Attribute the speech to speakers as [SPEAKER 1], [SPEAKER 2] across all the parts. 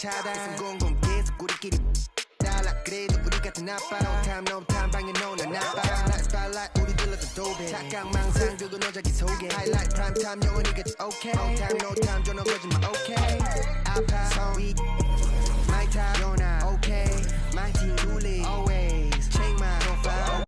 [SPEAKER 1] 차다 성공공 계속 우리끼리 달라 그래도 우리 같은 아빠 No time 방에 노는 아빠 Spotlight 우리 들러도 도배 착각망상 두고 너 자기 속에 Highlight prime time 영원히 같이 okay No time 줘너 거짓말 okay 아파 손 My time you're not okay My team bully always check my profile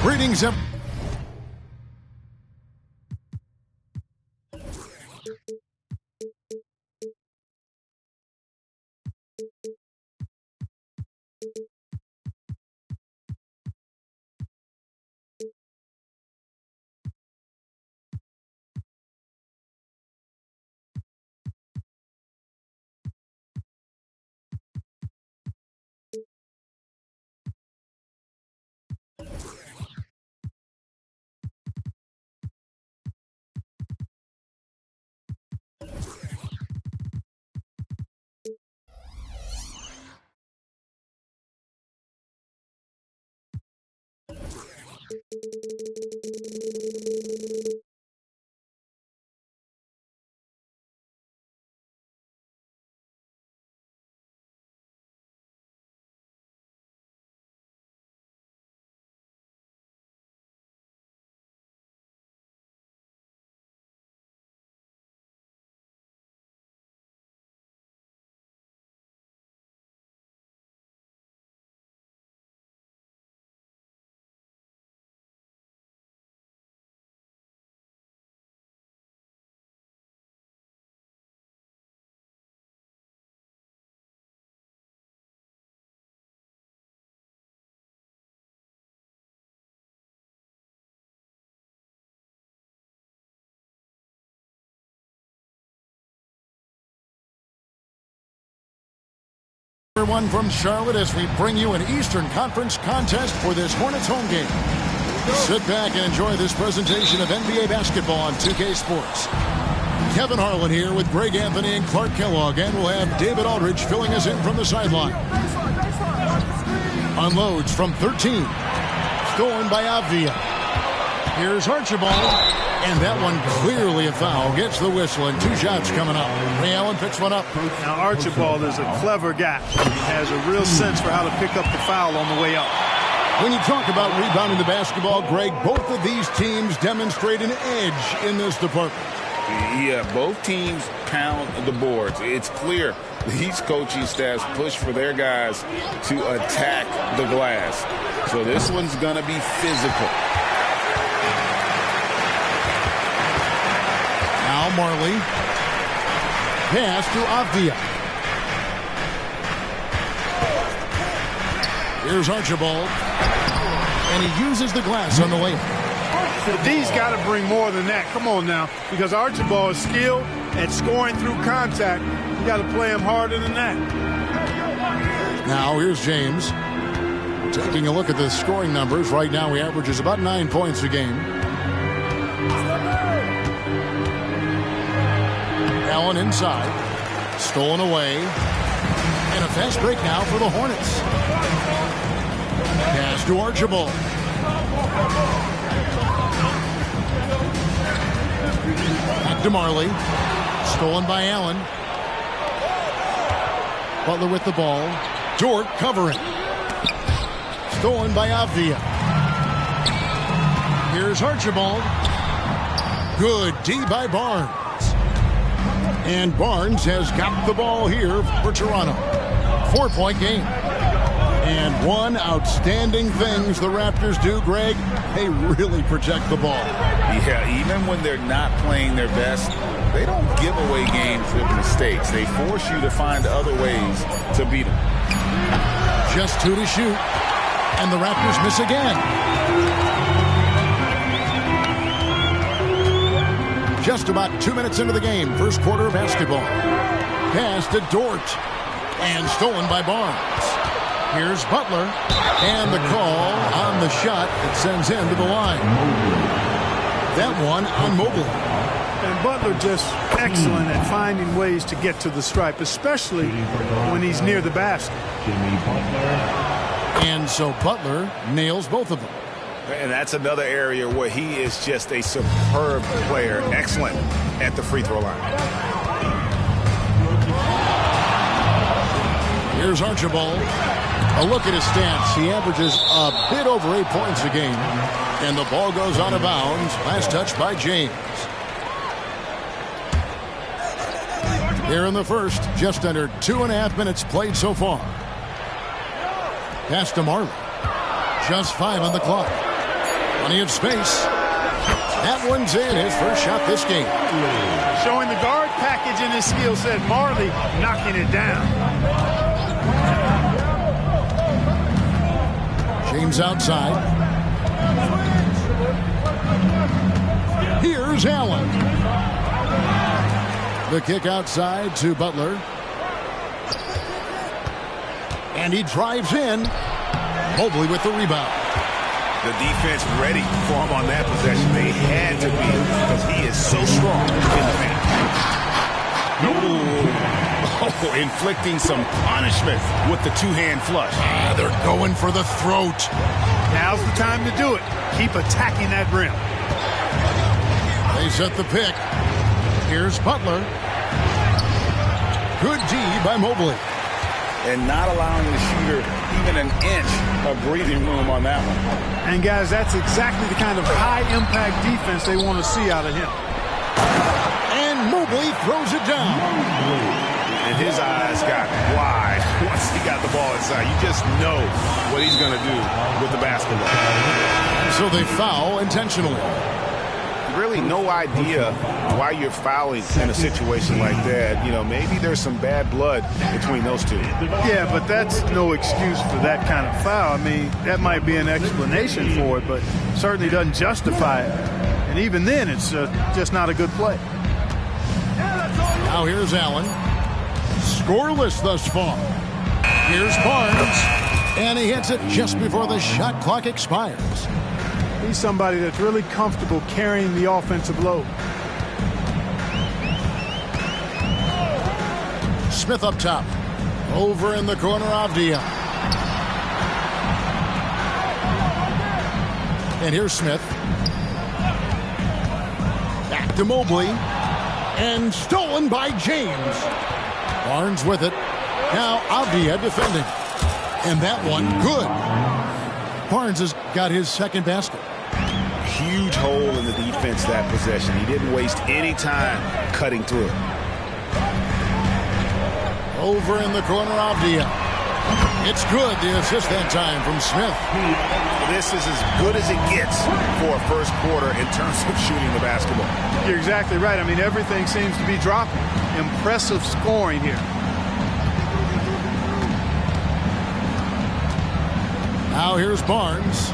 [SPEAKER 2] Greetings, everyone from Charlotte, as we bring you an Eastern Conference contest for this Hornets home game. Sit back and enjoy this presentation of NBA basketball on 2K Sports. Kevin Harlan here with Greg Anthony and Clark Kellogg, and we'll have David Aldridge filling us in from the sideline. Unloads from 13. Stolen by Avdia. Here's Archibald. And that one clearly a foul. Gets the whistle, and 2 shots coming up. Ray Allen picks one up.
[SPEAKER 3] Now, Archibald is a clever guy. He has a real sense for how to pick up the foul on the way up.
[SPEAKER 2] When you talk about rebounding the basketball, Greg, both of these teams demonstrate an edge in this department.
[SPEAKER 4] Yeah, both teams pound the boards. It's clear these coaching staffs push for their guys to attack the glass. So this one's going to be physical.
[SPEAKER 2] Now Marley. Pass to Avdia. Here's Archibald. And he uses the glass on the way.
[SPEAKER 3] D's got to bring more than that. Come on now. Because Archibald is skilled at scoring through contact. You got to play him harder than that.
[SPEAKER 2] Now here's James. Taking a look at the scoring numbers. Right now he averages about 9 points a game. Allen inside. Stolen away. And a fast break now for the Hornets. Pass to Archibald. Back to Marley. Stolen by Allen. Butler with the ball. Dort covering. Stolen by Avdia. Here's Archibald. Good D by Barnes. And Barnes has got the ball here for Toronto. 4-point game. And one outstanding things the Raptors do, Greg, they really protect the ball.
[SPEAKER 4] Yeah, even when they're not playing their best, they don't give away games with mistakes. They force you to find other ways to beat them.
[SPEAKER 2] Just 2 to shoot, and the Raptors miss again. Just about 2 minutes into the game, first quarter of basketball. Pass to Dort, and stolen by Barnes. Here's Butler, and the call on the shot that sends him to the line. That one on Mobley.
[SPEAKER 3] And Butler just excellent at finding ways to get to the stripe, especially when he's near the basket.
[SPEAKER 2] And so Butler nails both of them.
[SPEAKER 4] And that's another area where he is just a superb player, excellent at the free throw line.
[SPEAKER 2] Here's Archibald. A look at his stats. He averages a bit over 8 points a game. And the ball goes out of bounds. Last touch by James. Here in the first, just under 2.5 minutes played so far. Pass to Marley. Just 5 on the clock. Plenty of space. That one's in, his first shot this game.
[SPEAKER 3] Showing the guard package in his skill set. Marley knocking it down.
[SPEAKER 2] James outside. Here's Allen. The kick outside to Butler. And he drives in. Mobley with the rebound.
[SPEAKER 5] The defense ready for him on that possession. They had to be because he is so strong in the paint. Oh, inflicting some punishment with the two-hand flush.
[SPEAKER 2] They're going for the throat.
[SPEAKER 3] Now's the time to do it. Keep attacking that rim.
[SPEAKER 2] They set the pick. Here's Butler. Good D by Mobley.
[SPEAKER 4] And not allowing the shooter even an inch of breathing room on that one.
[SPEAKER 3] And, guys, that's exactly the kind of high-impact defense they want to see out of him.
[SPEAKER 2] And Mobley throws it down.
[SPEAKER 5] And his eyes got wide once he got the ball inside. You just know what he's going to do with the basketball.
[SPEAKER 2] So they foul intentionally.
[SPEAKER 5] Really no idea why you're fouling in a situation like that. You know, maybe there's some bad blood between those two.
[SPEAKER 3] Yeah, but that's no excuse for that kind of foul. I mean, that might be an explanation for it, but certainly doesn't justify it. And even then, it's just not a good play.
[SPEAKER 2] Now here's Allen. Scoreless thus far. Here's Barnes. And he hits it just before the shot clock expires.
[SPEAKER 3] He's somebody that's really comfortable carrying the offensive load.
[SPEAKER 2] Smith up top. Over in the corner, Avdia. And here's Smith. Back to Mobley. And stolen by James. Barnes with it. Now Avdia defending. And that one, good. Barnes has got his second basket.
[SPEAKER 5] Huge hole in the defense that possession. He didn't waste any time cutting through.
[SPEAKER 2] Over in the corner, Avdia. It's good. The assist that time from Smith.
[SPEAKER 5] This is as good as it gets for a first quarter in terms of shooting the basketball.
[SPEAKER 3] You're exactly right. I mean, everything seems to be dropping. Impressive scoring here.
[SPEAKER 2] Now here's Barnes.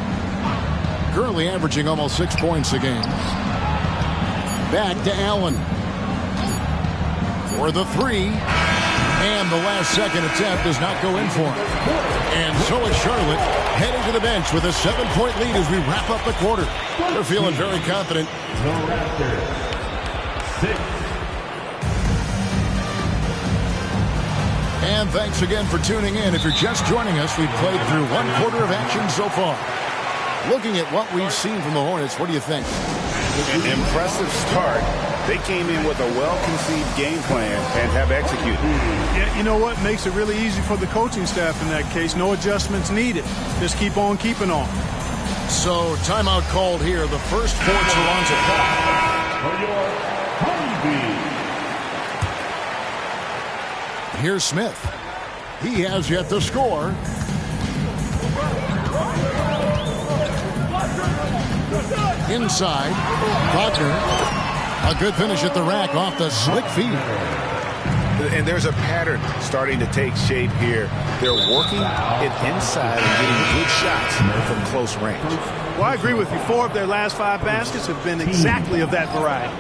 [SPEAKER 2] Currently averaging almost 6 points a game. Back to Allen. For the three. And the last second attempt does not go in for him. And so is Charlotte heading to the bench with a 7-point lead as we wrap up the quarter. They're feeling very confident. And thanks again for tuning in. If you're just joining us, we've played through 1 quarter of action so far. Looking at what we've seen from the Hornets, what do you think?
[SPEAKER 5] An impressive start. They came in with a well-conceived game plan and have executed.
[SPEAKER 3] Yeah, you know what? Makes it really easy for the coaching staff in that case. No adjustments needed. Just keep on keeping on.
[SPEAKER 2] So, timeout called here. The first for Toronto. Here's Smith. He has yet to score. Inside. Wagner. A good finish at the rack off the slick feed.
[SPEAKER 5] And there's a pattern starting to take shape here. They're working it inside and getting good shots from close range.
[SPEAKER 3] Well, I agree with you. 4 of their last 5 baskets have been exactly of that variety.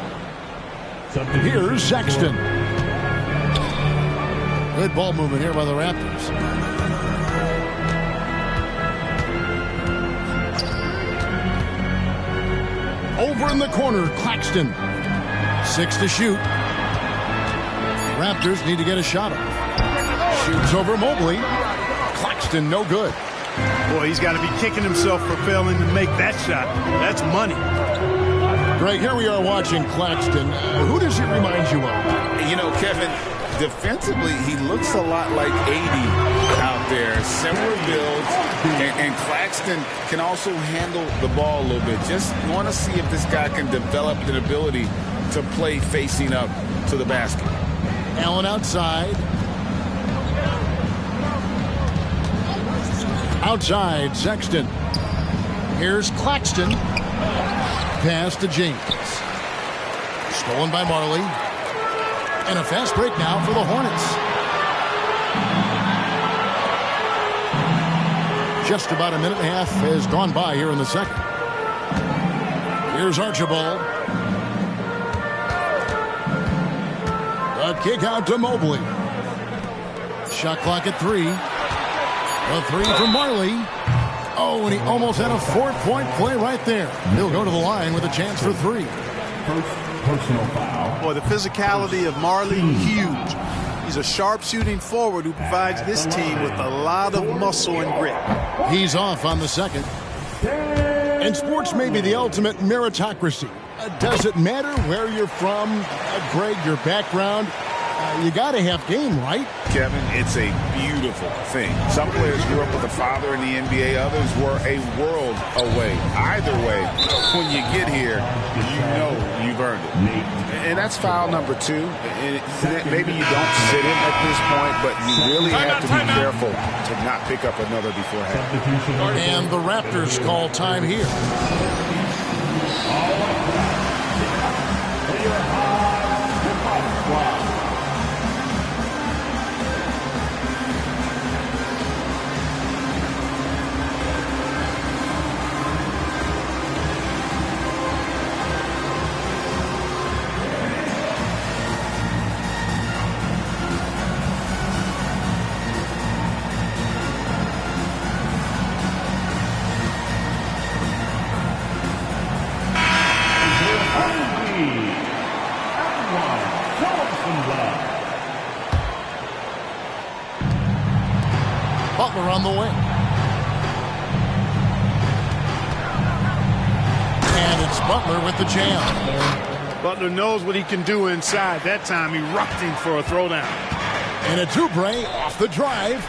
[SPEAKER 2] Here's Sexton. Good ball movement here by the Raptors. Over in the corner, Claxton. 6 to shoot. Raptors need to get a shot off. Shoots over Mobley. Claxton, no good.
[SPEAKER 3] Boy, he's got to be kicking himself for failing to make that shot. That's money.
[SPEAKER 2] Greg, here we are watching Claxton. Who does he remind you of?
[SPEAKER 4] You know, Kevin, defensively, he looks a lot like 80 out there. Similar builds, and Claxton can also handle the ball a little bit. Just want to see if this guy can develop an ability to play facing up to the basket.
[SPEAKER 2] Allen outside. Outside, Sexton. Here's Claxton. Pass to James. Stolen by Marley. And a fast break now for the Hornets. Just about a minute and a half has gone by here in the second. Here's Archibald. A kick out to Mobley. Shot clock at 3. A 3 from Marley. Oh, and he almost had a 4-point play right there. He'll go to the line with a chance for 3.
[SPEAKER 6] Personal foul.
[SPEAKER 3] Boy, the physicality of Marley, huge. He's a sharp shooting forward who provides this team with a lot of muscle and grit.
[SPEAKER 2] He's off on the second. And sports may be the ultimate meritocracy. Does it matter where you're from, Greg, your background? You got to have game, right?
[SPEAKER 5] Kevin, it's a beautiful thing. Some players grew up with a father in the NBA. Others were a world away. Either way, when you get here, you know you've earned it. And that's foul number 2. And maybe you don't sit in at this point, but you really have to be careful to not pick up another beforehand.
[SPEAKER 2] And the Raptors call time here. Butler on the wing. And it's Butler with the jam.
[SPEAKER 3] Butler knows what he can do inside. That time he rocked him for a throwdown.
[SPEAKER 2] And a Oubre off the drive.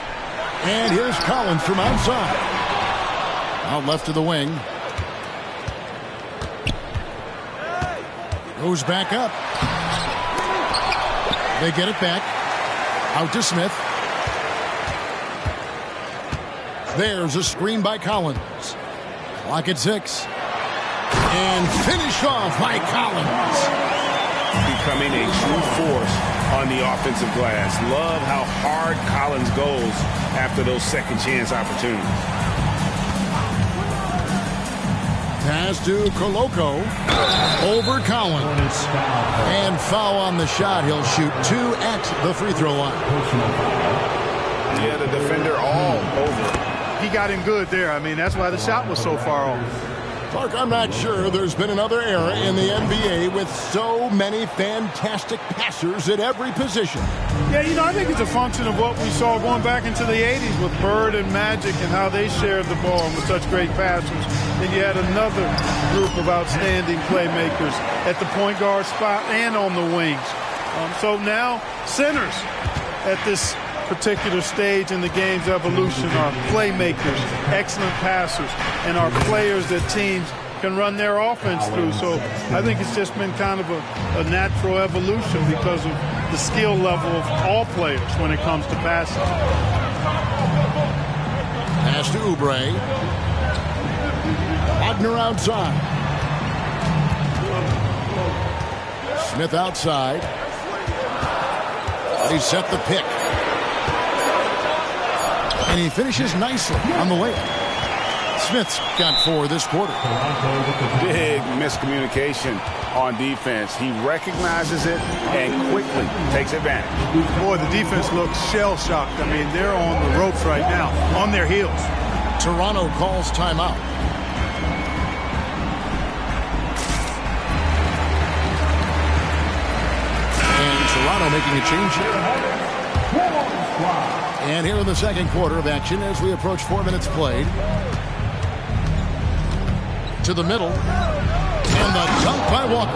[SPEAKER 2] And here's Collins from outside. Out left to the wing. Goes back up. They get it back. Out to Smith. There's a screen by Collins. Clock at 6. And finished off by Collins.
[SPEAKER 5] Becoming a true force on the offensive glass. Love how hard Collins goes after those second chance opportunities.
[SPEAKER 2] Pass to Koloko. Over Collins. And foul on the shot. He'll shoot 2 at the free throw line.
[SPEAKER 5] Yeah, the defender all over.
[SPEAKER 3] He got him good there. I mean, that's why the shot was so far off.
[SPEAKER 2] Clark, I'm not sure there's been another era in the NBA with so many fantastic passers at every position.
[SPEAKER 3] Yeah, you know, I think it's a function of what we saw going back into the 80s with Bird and Magic and how they shared the ball with such great passers. Then you had another group of outstanding playmakers at the point guard spot and on the wings. So now centers at this particular stage in the game's evolution are playmakers, excellent passers, and are players that teams can run their offense through. So I think it's just been kind of a natural evolution because of the skill level of all players when it comes to passing.
[SPEAKER 2] Pass to Oubre. Wagner outside. Smith outside. But he set the pick. And he finishes nicely on the way. Smith's got 4 this quarter.
[SPEAKER 4] Big miscommunication on defense. He recognizes it and quickly takes advantage.
[SPEAKER 3] Boy, the defense looks shell-shocked. I mean, they're on the ropes right now, on their heels.
[SPEAKER 2] Toronto calls timeout. And Toronto making a change here. And here in the second quarter of action as we approach 4 minutes played. To the middle. And the dunk by Walker.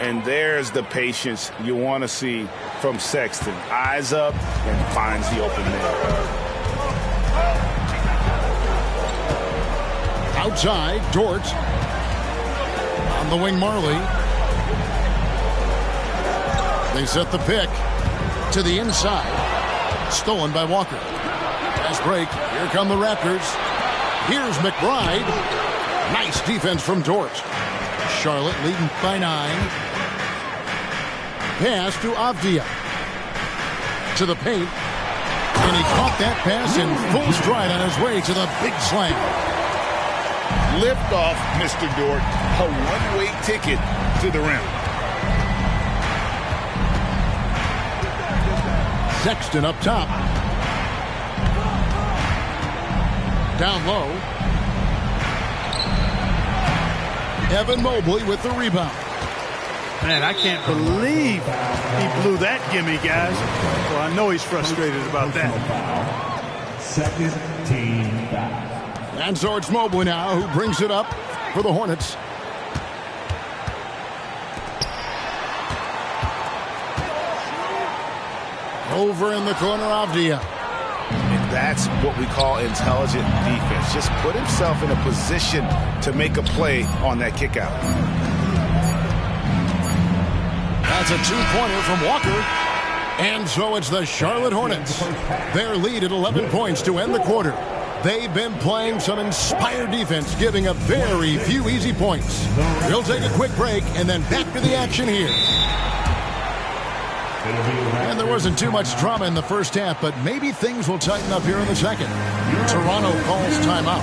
[SPEAKER 4] And there's the patience you want to see from Sexton. Eyes up and finds the open man.
[SPEAKER 2] Outside, Dort. On the wing, Marley. They set the pick to the inside. Stolen by Walker. Fast break. Here come the Raptors. Here's McBride. Nice defense from Dort. Charlotte leading by 9. Pass to Avdia. To the paint. And he caught that pass in full stride on his way to the big slam.
[SPEAKER 4] Lift off, Mr. Dort. A one-way ticket to the rim.
[SPEAKER 2] Sexton up top. Down low. Evan Mobley with the rebound.
[SPEAKER 3] Man, I can't believe he blew that gimme, guys. Well, I know he's frustrated about that.
[SPEAKER 6] Second team foul.
[SPEAKER 2] And so it's Mobley now who brings it up for the Hornets. Over in the corner, Avdia.
[SPEAKER 4] And that's what we call intelligent defense. Just put himself in a position to make a play on that kick out.
[SPEAKER 2] That's a 2-pointer from Walker. And so it's the Charlotte Hornets. Their lead at 11 points to end the quarter. They've been playing some inspired defense, giving up very few easy points. We'll take a quick break and then back to the action here. And there wasn't too much drama in the first half, but maybe things will tighten up here in the second. Toronto calls timeout.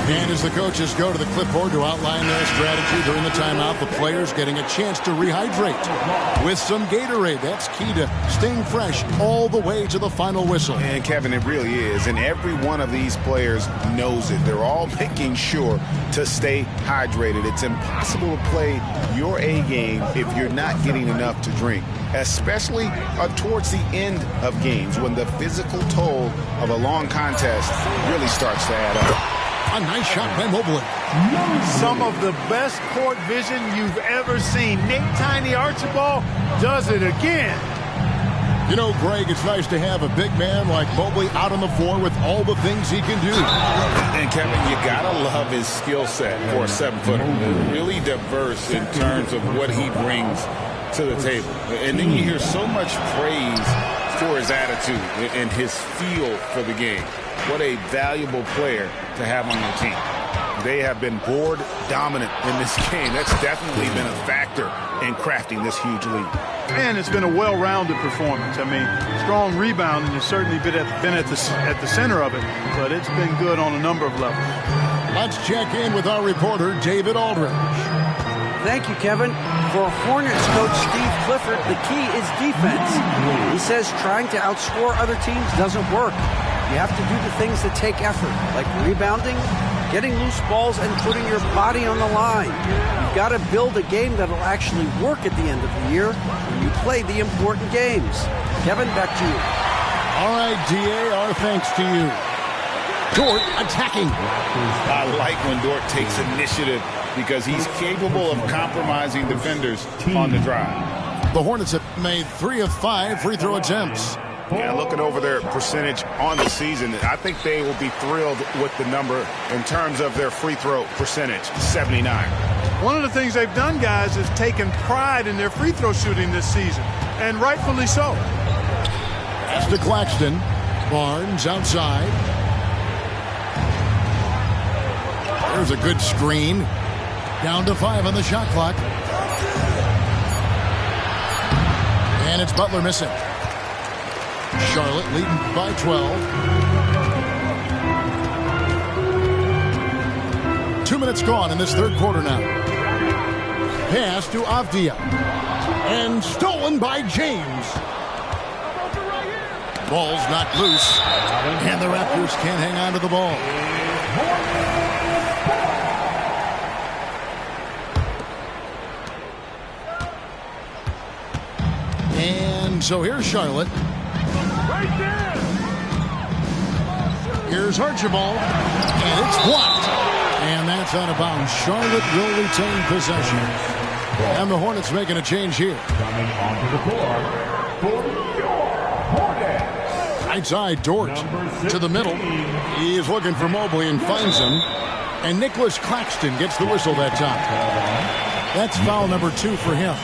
[SPEAKER 2] And as the coaches go to the clipboard to outline their strategy during the timeout, the players getting a chance to rehydrate with some Gatorade. That's key to staying fresh all the way to the final whistle.
[SPEAKER 4] And Kevin, it really is. And every one of these players knows it. They're all making sure to stay hydrated. It's impossible to play your A game if you're not getting enough to drink, especially towards the end of games when the physical toll of a long contest really starts to add up.
[SPEAKER 2] A nice shot by Mobley.
[SPEAKER 3] Some of the best court vision you've ever seen. Nate Tiny Archibald does it again.
[SPEAKER 2] You know, Greg, it's nice to have a big man like Mobley out on the floor with all the things he can do.
[SPEAKER 4] And Kevin, you gotta love his skill set for a 7-footer. Really diverse in terms of what he brings to the table. And then you hear so much praise for his attitude and his feel for the game. What a valuable player to have on your team. They have been board dominant in this game. That's definitely been a factor in crafting this huge lead.
[SPEAKER 3] And it's been a well-rounded performance. I mean, strong rebounding has certainly been at the center of it, but it's been good on a number of levels.
[SPEAKER 2] Let's check in with our reporter, David Aldridge.
[SPEAKER 7] Thank you, Kevin. For Hornets coach Steve Clifford, the key is defense. He says trying to outscore other teams doesn't work. You have to do the things that take effort, like rebounding, getting loose balls, and putting your body on the line. You've got to build a game that'll actually work at the end of the year when you play the important games. Kevin, back to you.
[SPEAKER 2] All right, DA, our thanks to you. Dort attacking.
[SPEAKER 4] I like when Dort takes initiative because he's capable of compromising defenders on the drive.
[SPEAKER 2] The Hornets have made 3 of 5 free throw attempts.
[SPEAKER 4] Yeah, looking over their percentage on the season, I think they will be thrilled with the number in terms of their free throw percentage, 79.
[SPEAKER 3] One of the things they've done, guys, is taken pride in their free throw shooting this season, and rightfully so.
[SPEAKER 2] Pass to Claxton. Barnes outside. There's a good screen. Down to 5 on the shot clock. And it's Butler missing. Charlotte leading by 12. 2 minutes gone in this third quarter now. Pass to Avdia. And stolen by James. Ball's knocked loose. And the Raptors can't hang on to the ball. And so here's Charlotte. Here's Archibald. And it's blocked. And that's out of bounds. Charlotte will retain possession. And the Hornets making a change here.
[SPEAKER 6] Coming onto the court for your Hornets.
[SPEAKER 2] Right side, Dort to the middle. He is looking for Mobley and finds him. And Nicholas Claxton gets the whistle that time. That's foul number 2 for him.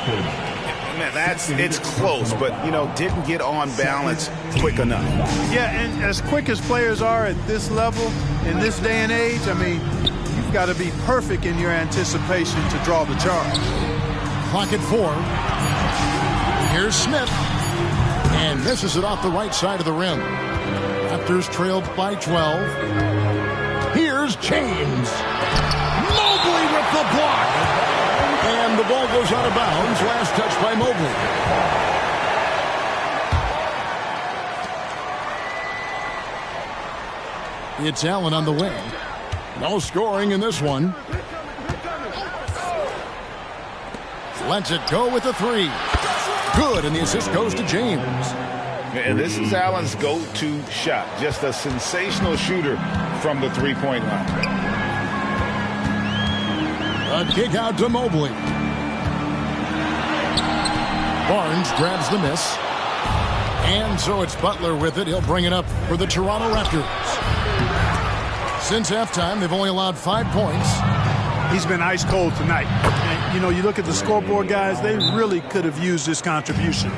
[SPEAKER 4] Man, it's close, but, didn't get on balance quick enough.
[SPEAKER 3] Yeah, and as quick as players are at this level, in this day and age, you've got to be perfect in your anticipation to draw the charge.
[SPEAKER 2] Clock at 4. Here's Smith. And misses it off the right side of the rim. Raptors trailed by 12. Here's James. Mobley with the block. And the ball goes out of bounds. Last touch by Mobley. It's Allen on the wing. No scoring in this one. Lets it go with the 3. Good, and the assist goes to James.
[SPEAKER 4] And this is Allen's go-to shot. Just a sensational shooter from the three-point line.
[SPEAKER 2] A kick out to Mobley. Barnes grabs the miss. And so it's Butler with it. He'll bring it up for the Toronto Raptors. Since halftime, they've only allowed 5 points.
[SPEAKER 3] He's been ice cold tonight. And, you look at the scoreboard, guys, they really could have used his contributions.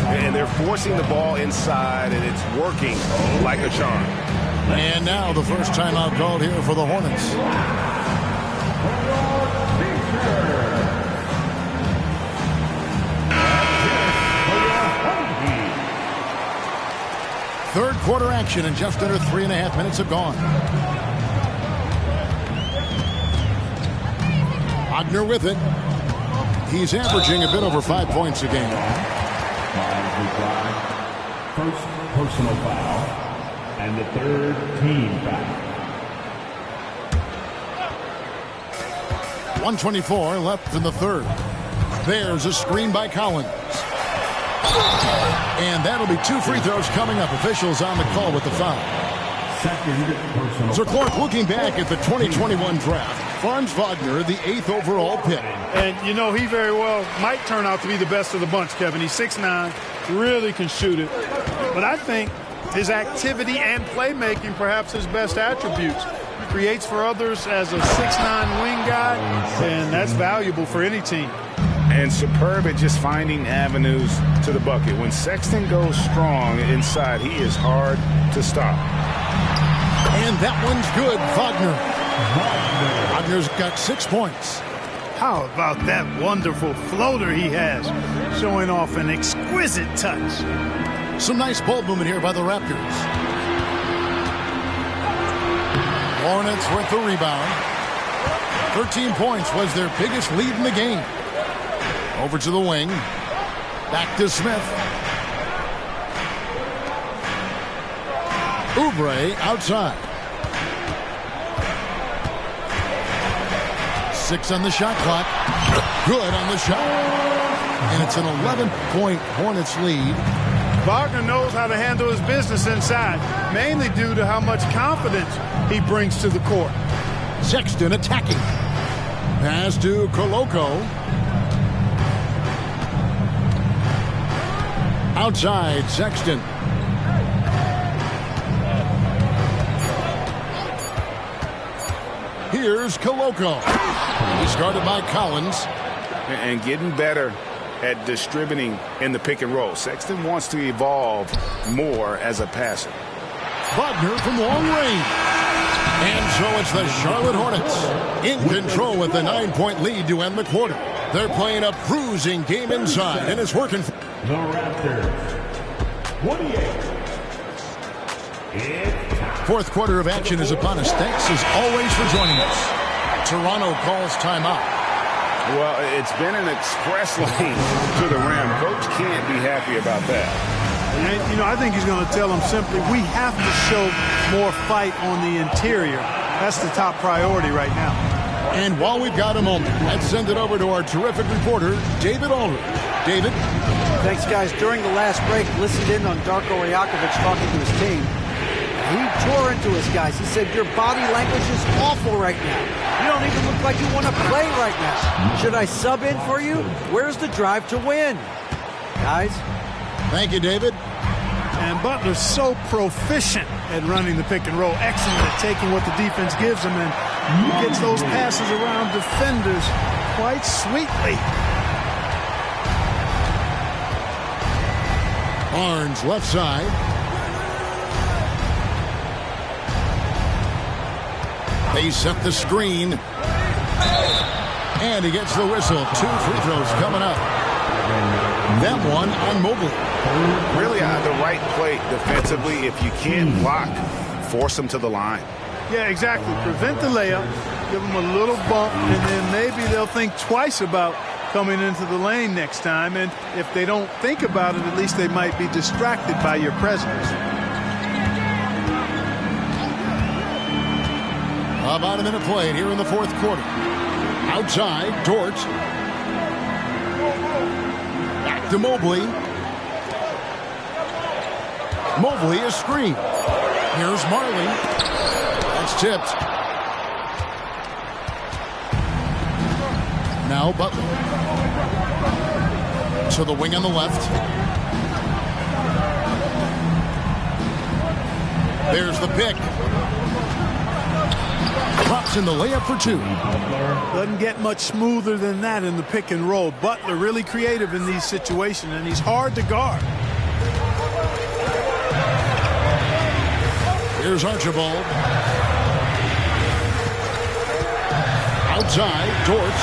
[SPEAKER 5] And they're forcing the ball inside, and it's working like a charm.
[SPEAKER 2] And now the first timeout called here for the Hornets. Third quarter action, and just under 3.5 minutes have gone. Wagner with it. He's averaging a bit over 5 points a game.
[SPEAKER 6] First personal foul, and the third team foul.
[SPEAKER 2] 1:24 left in the third. There's a screen by Collins. And that'll be 2 free throws coming up. Officials on the call with the foul.
[SPEAKER 6] Second personal
[SPEAKER 2] So Clark, looking back at the 2021 draft, Franz Wagner, the 8th overall pick.
[SPEAKER 3] And, he very well might turn out to be the best of the bunch, Kevin. He's 6'9", really can shoot it. But I think his activity and playmaking, perhaps his best attributes. Creates for others as a 6'9" wing guy, and that's valuable for any team.
[SPEAKER 4] And superb at just finding avenues to the bucket. When Sexton goes strong inside, he is hard to stop.
[SPEAKER 2] And that one's good, Wagner. Wagner's got 6 points.
[SPEAKER 3] How about that wonderful floater he has, showing off an exquisite touch.
[SPEAKER 2] Some nice ball movement here by the Raptors. Hornets with the rebound. 13 points was their biggest lead in the game. Over to the wing. Back to Smith. Oubre outside. 6 on the shot clock. Good on the shot. And it's an 11-point Hornets lead.
[SPEAKER 3] Wagner knows how to handle his business inside, mainly due to how much confidence he brings to the court.
[SPEAKER 2] Sexton attacking. Pass to Koloko. Outside, Sexton. Here's Koloko. He's guarded by Collins.
[SPEAKER 4] And getting better at distributing in the pick and roll. Sexton wants to evolve more as a passer.
[SPEAKER 2] Wagner from long range. And so it's the Charlotte Hornets in control with the 9-point lead to end the quarter. They're playing a bruising game inside, and it's working.
[SPEAKER 6] the Raptors, 28.
[SPEAKER 2] Fourth quarter of action is upon us. Thanks as always for joining us. Toronto calls timeout.
[SPEAKER 4] Well, it's been an express lane to the rim. Coach can't be happy about that.
[SPEAKER 3] And, you know, I think he's going to tell them simply, we have to show more fight on the interior. That's the top priority right now.
[SPEAKER 2] And while we've got a moment, let's send it over to our terrific reporter, David Aldridge. David?
[SPEAKER 7] Thanks, guys. During the last break, listened in on Darko Rajakovic talking to his team. He tore into his guys. He said, your body language is awful right now. You don't even look like you want to play right now. Should I sub in for you? Where's the drive to win? Guys?
[SPEAKER 2] Thank you, David.
[SPEAKER 3] And Butler's so proficient at running the pick and roll. Excellent at taking what the defense gives him. And he gets those passes around defenders quite sweetly.
[SPEAKER 2] Barnes left side. They set the screen. And he gets the whistle. 2 free throws coming up. That one on Mobley.
[SPEAKER 4] Really the right play defensively. If you can't block, force him to the line.
[SPEAKER 3] Yeah, exactly. Prevent the layup. Give them a little bump. And then maybe they'll think twice about coming into the lane next time. And if they don't think about it, at least they might be distracted by your presence.
[SPEAKER 2] About a minute played here in the fourth quarter. Outside, Dort. Back to Mobley. Mobley is screened. Here's Marley. That's tipped. Now Butler. To the wing on the left. There's the pick. Drops in the layup for 2.
[SPEAKER 3] Doesn't get much smoother than that in the pick and roll. Butler really creative in these situations, and he's hard to guard.
[SPEAKER 2] Here's Archibald. Outside, Dort.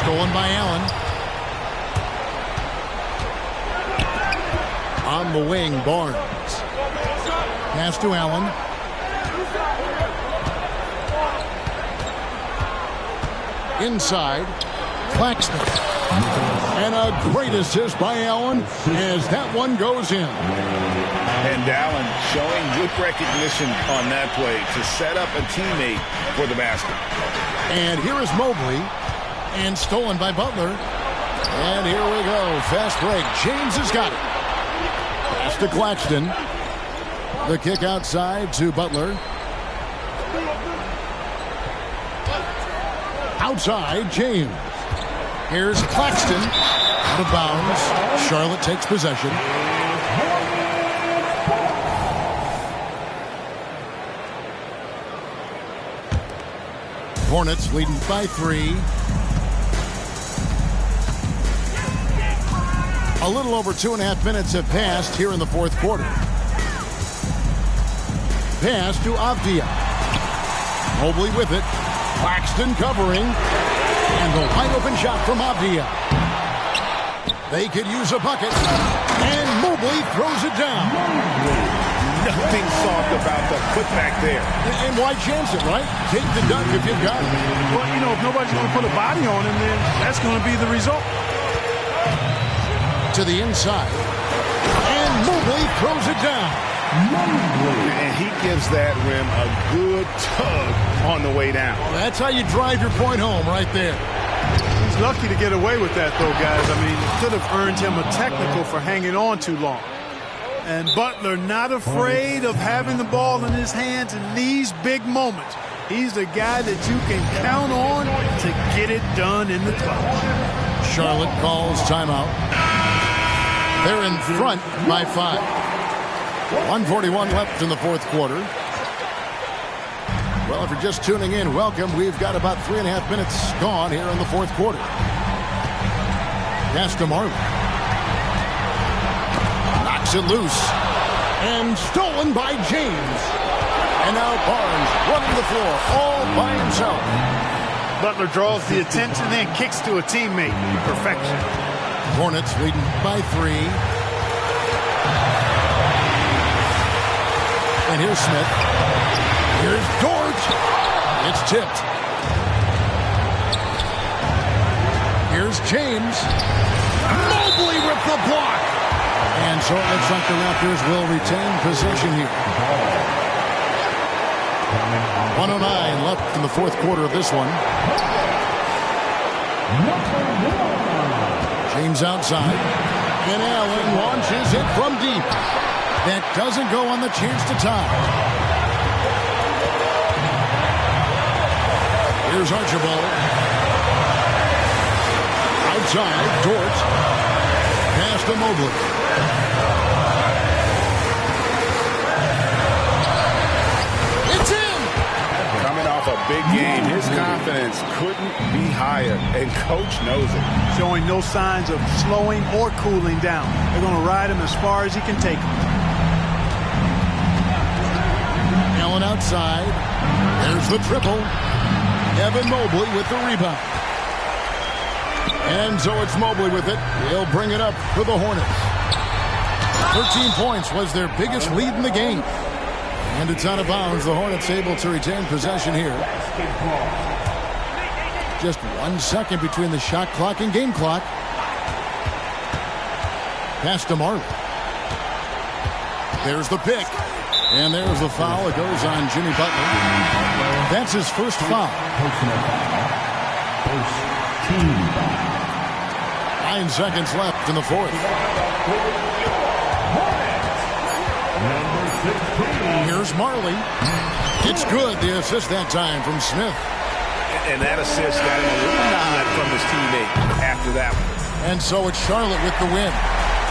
[SPEAKER 2] Stolen by Allen. On the wing, Barnes. Pass to Allen. Inside, Claxton. And a great assist by Allen as that one goes in.
[SPEAKER 4] And Allen showing good recognition on that play to set up a teammate for the basket.
[SPEAKER 2] And here is Mobley. And stolen by Butler. And here we go. Fast break. James has got it. Pass to Claxton. The kick outside to Butler. Outside, James. Here's Claxton. Out of bounds. Charlotte takes possession. Hornets leading by 3. A little over 2.5 minutes have passed here in the fourth quarter. Pass to Avdia. Mobley with it. Claxton covering. And the wide open shot from Avdia. They could use a bucket. And Mobley throws it down.
[SPEAKER 4] Nothing soft about the putback there.
[SPEAKER 2] And why chance it, right? Take the dunk if you've got it.
[SPEAKER 3] Well, you know, if nobody's going to put a body on him, then that's going to be the result.
[SPEAKER 2] To the inside. And Mobley throws it down.
[SPEAKER 4] And he gives that rim a good tug on the way down.
[SPEAKER 2] Well, that's how you drive your point home right there.
[SPEAKER 3] He's lucky to get away with that, though, guys. I mean, it could have earned him a technical for hanging on too long. And Butler not afraid of having the ball in his hands in these big moments. He's the guy that you can count on to get it done in the clutch.
[SPEAKER 2] Charlotte calls timeout. They're in front by 5. 1:41 left in the fourth quarter. Well, if you're just tuning in, welcome. We've got about 3.5 minutes gone here in the fourth quarter. Pass to Marley. Knocks it loose. And stolen by James. And now Barnes running the floor all by himself.
[SPEAKER 3] Butler draws the attention, then kicks to a teammate. Perfection.
[SPEAKER 2] Hornets leading by 3. And here's Smith. Here's Dort. It's tipped. Here's James. Mobley with the block. And so it looks like the Raptors will retain possession here. 1:09 left in the fourth quarter of this one. James outside. And Allen launches it from deep. That doesn't go on the chance to tie. Here's Archibald. Outside, Dort. Pass to Mobley. It's in!
[SPEAKER 5] Coming off a big game, his confidence couldn't be higher, and Coach knows it.
[SPEAKER 3] Showing no signs of slowing or cooling down. They're going to ride him as far as he can take him.
[SPEAKER 2] Allen outside. There's the triple. Evan Mobley with the rebound. And so it's Mobley with it. He'll bring it up for the Hornets. 13 points was their biggest lead in the game. And it's out of bounds. The Hornets able to retain possession here. Just 1 second between the shot clock and game clock. Pass to Marley. There's the pick. And there's the foul. It goes on Jimmy Butler. That's his first foul. 9 seconds left in the fourth. Here's Marley. It's good. The assist that time from Smith.
[SPEAKER 5] And that assist got him a little nod from his teammate after that one.
[SPEAKER 2] And so it's Charlotte with the win.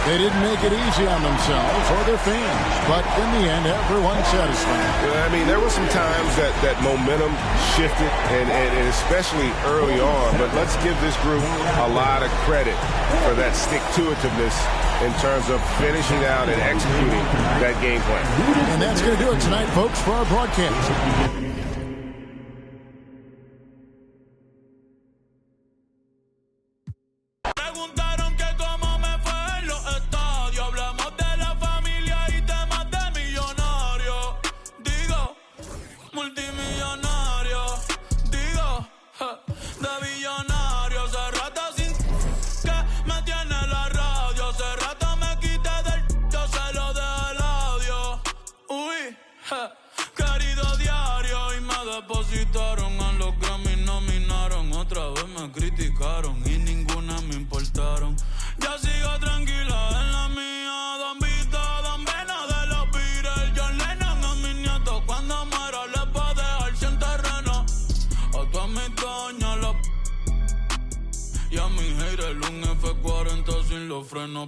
[SPEAKER 2] They didn't make it easy on themselves or their fans, but in the end, everyone's satisfied.
[SPEAKER 5] I mean, there were some times that momentum shifted, and especially early on, but let's give this group a lot of credit for that stick-to-itiveness in terms of finishing out and executing that game plan.
[SPEAKER 2] And that's going to do it tonight, folks, for our broadcast.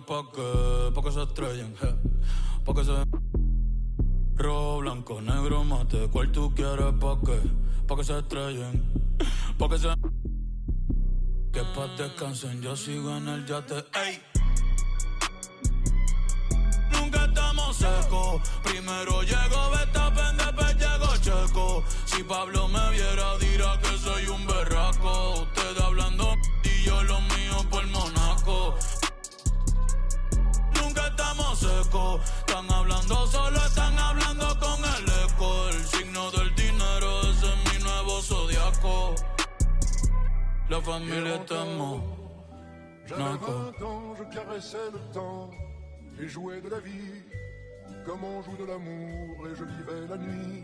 [SPEAKER 8] Pa' que se estrellen, pa' que se... Rojo, blanco, negro, mate, ¿cuál tú quieres? Pa' que se estrellen, pa' que se... Que pa' descansen, yo sigo en el yate, ey. Nunca estamos secos, primero llego Verstappen, después llego Checo. Si Pablo me viera dirá que soy un berraco. Ustedes hablando y yo lo mío por Monaco. Estamos secos, están hablando solo, están hablando con el eco. El signo del dinero, ese es mi nuevo zodiaco. La familia estamos.
[SPEAKER 9] J'avais 20 ans, je caressais le temps et jouais de la vie comme on joue de l'amour, et je vivais la nuit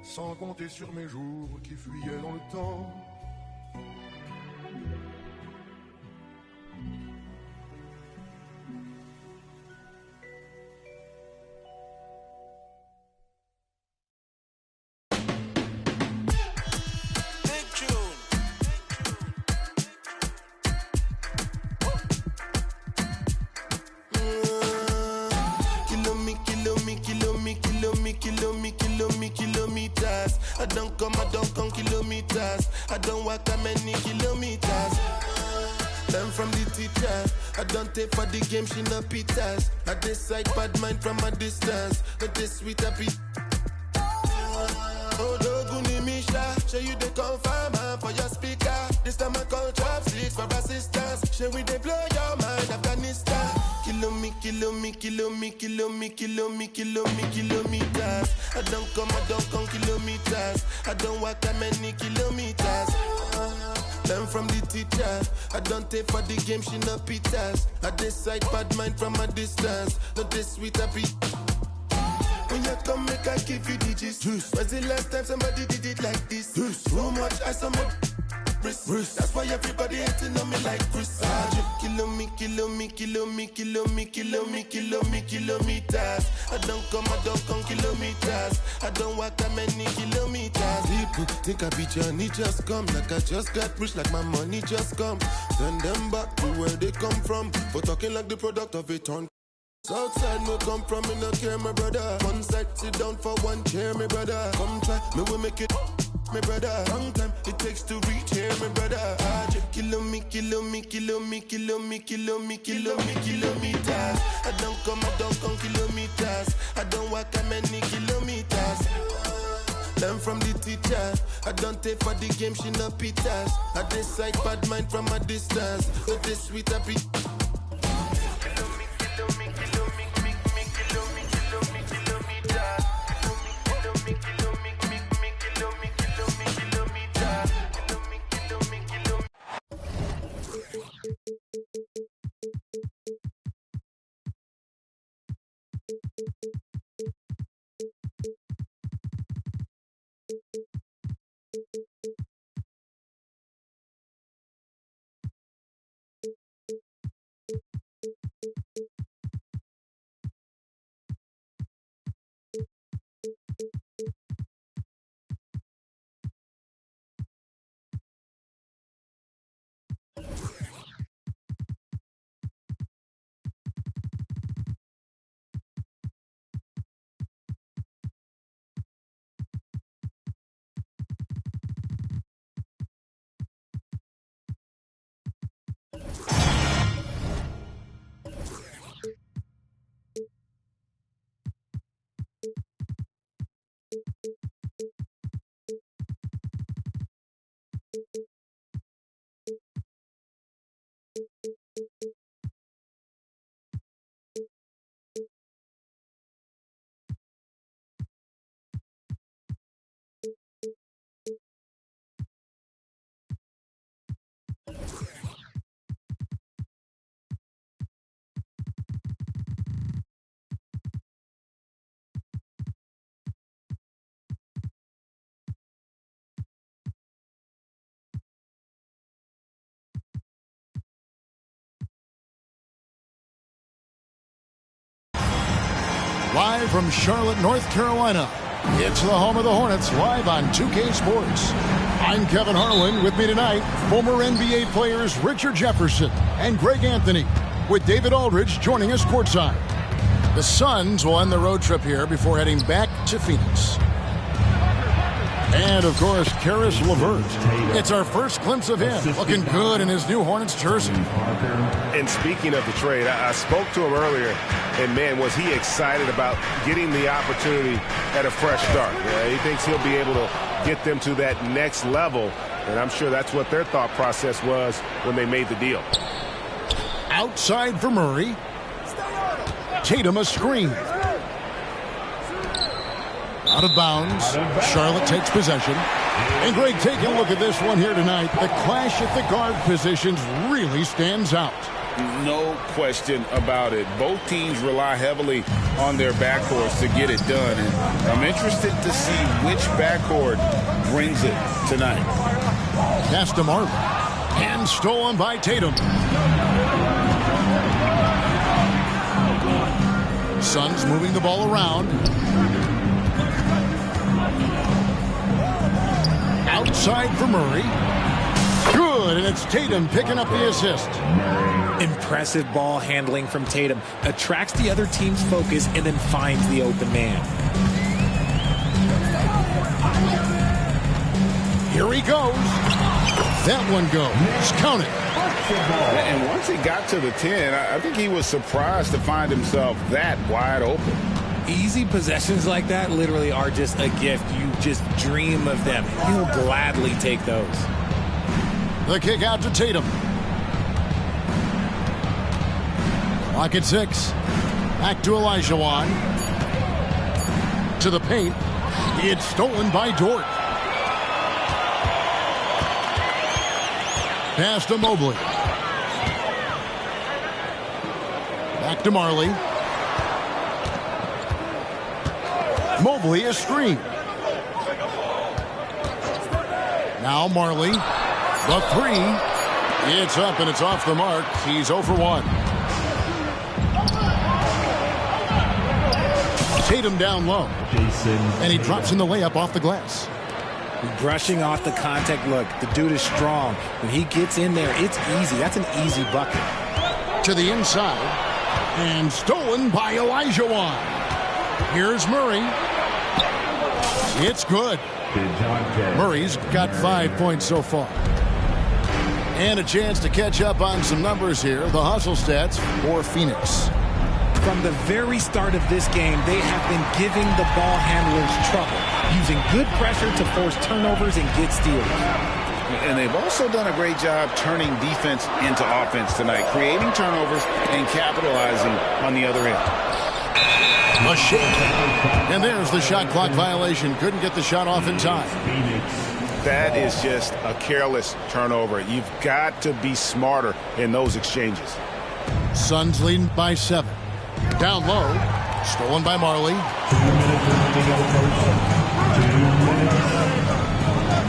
[SPEAKER 9] sans compter sur mes jours qui fuyaient dans le temps. Kilometers. I don't come kilometers. I don't walk that many kilometers. Learn from the teacher. I don't take for the game, she no pitas. I decide bad mind from a distance. But this sweet happy. Oh, Doguni Misha, show you the confirm for your speaker. This time I call chopsticks for assistance. Show we they blow your mind. kilometers. I don't come kilometers. I don't walk that many kilometers. Learn from the teacher. I don't take for the game, she no pitas. I decide bad mind from a distance. Not this sweet happy. When you come, make I give you digits. When's the last time somebody did it like this? Too much ice on my wrist. That's why everybody hating on me like Chris. Kilometers. I don't come kilometers. I don't walk that many kilometers. People think I be Johnny just come. Like I just got rich, like my money just come. Send them back to where they come from. For talking like the product of a turn. Outside me come from, me no care, my brother. One side, sit down for one chair, my brother. Come try, me will make it, my brother. Long time it takes to reach here, my brother. Kilometers. I don't come kilometers. I don't walk that many kilometers. Learn from the teacher. I don't take for the game, she no pitas. I decide bad mind from a distance. Not this sweet happy.
[SPEAKER 2] Live from Charlotte, North Carolina, it's the home of the Hornets, live on 2K Sports. I'm Kevin Harlan. With me tonight, former NBA players Richard Jefferson and Greg Anthony, with David Aldridge joining us courtside. The Suns will end the road trip here before heading back to Phoenix. And, of course, Caris LeVert. It's our first glimpse of him, looking good in his new Hornets jersey.
[SPEAKER 10] And speaking of the trade, I spoke to him earlier, and, man, was he excited about getting the opportunity at a fresh start. He thinks he'll be able to get them to that next level, and I'm sure that's what their thought process was when they made the deal.
[SPEAKER 2] Outside for Murray. Tatum a screen. Out of bounds. Charlotte takes possession. And Greg, take a look at this one here tonight. The clash at the guard positions really stands out.
[SPEAKER 4] No question about it. Both teams rely heavily on their backcourts to get it done. And I'm interested to see which backcourt brings it tonight.
[SPEAKER 2] Pass to Marlin. And stolen by Tatum. Suns moving the ball around. Outside for Murray. Good, and it's Tatum picking up the assist.
[SPEAKER 11] Impressive ball handling from Tatum. Attracts the other team's focus and then finds the open man.
[SPEAKER 2] Here he goes. That one goes. Count it.
[SPEAKER 4] And once he got to the 10, I think he was surprised to find himself that wide open.
[SPEAKER 11] Easy possessions like that literally are just a gift. You just dream of them. He'll gladly take those.
[SPEAKER 2] The kick out to Tatum. Clock at 6. Back to Olajuwon. To the paint. It's stolen by Dort. Pass to Mobley. Back to Marley. Mobley is screened. Now Marley. The 3. It's up and it's off the mark. He's 0 for 1. Tatum down low. And he drops in the layup off the glass.
[SPEAKER 11] Brushing off the contact. Look, the dude is strong. When he gets in there, it's easy. That's an easy bucket.
[SPEAKER 2] To the inside. And stolen by Olajuwon. Here's Murray. It's good. Murray's got 5 points so far. And a chance to catch up on some numbers here. The hustle stats for Phoenix.
[SPEAKER 11] From the very start of this game, they have been giving the ball handlers trouble, using good pressure to force turnovers and get steals.
[SPEAKER 4] And they've also done a great job turning defense into offense tonight, creating turnovers and capitalizing on the other end.
[SPEAKER 2] A shake. And there's the shot clock violation. Couldn't get the shot off in time.
[SPEAKER 10] That is just a careless turnover. You've got to be smarter in those exchanges.
[SPEAKER 2] Suns leading by 7. Down low. Stolen by Marley.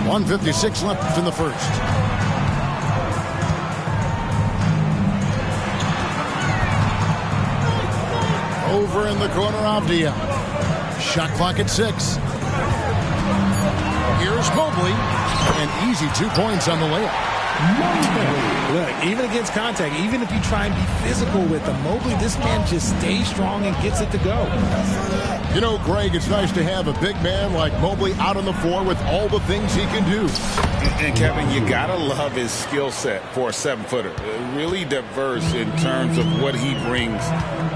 [SPEAKER 2] 1:56 left in the first. Over in the corner, Avdia. Shot clock at 6. Here's Mobley. An easy 2 points on the layup.
[SPEAKER 11] Look, even against contact, even if you try and be physical with him, Mobley, this man just stays strong and gets it to go.
[SPEAKER 2] You know, Greg, it's nice to have a big man like Mobley out on the floor with all the things he can do.
[SPEAKER 4] And Kevin, you gotta love his skill set for a 7-footer. Really diverse in terms of what he brings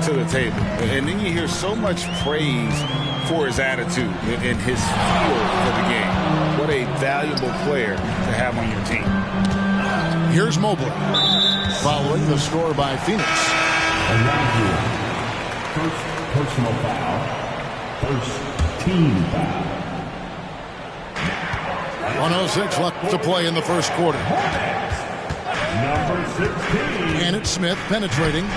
[SPEAKER 4] to the table. And then you hear so much praise for his attitude and his feel for the game. What a valuable player to have on your team.
[SPEAKER 2] Here's Mobley. Following the score by Phoenix.
[SPEAKER 6] First personal foul. First team foul.
[SPEAKER 2] 1:06 left to play in the first quarter.
[SPEAKER 6] Number 16.
[SPEAKER 2] And it's Smith penetrating.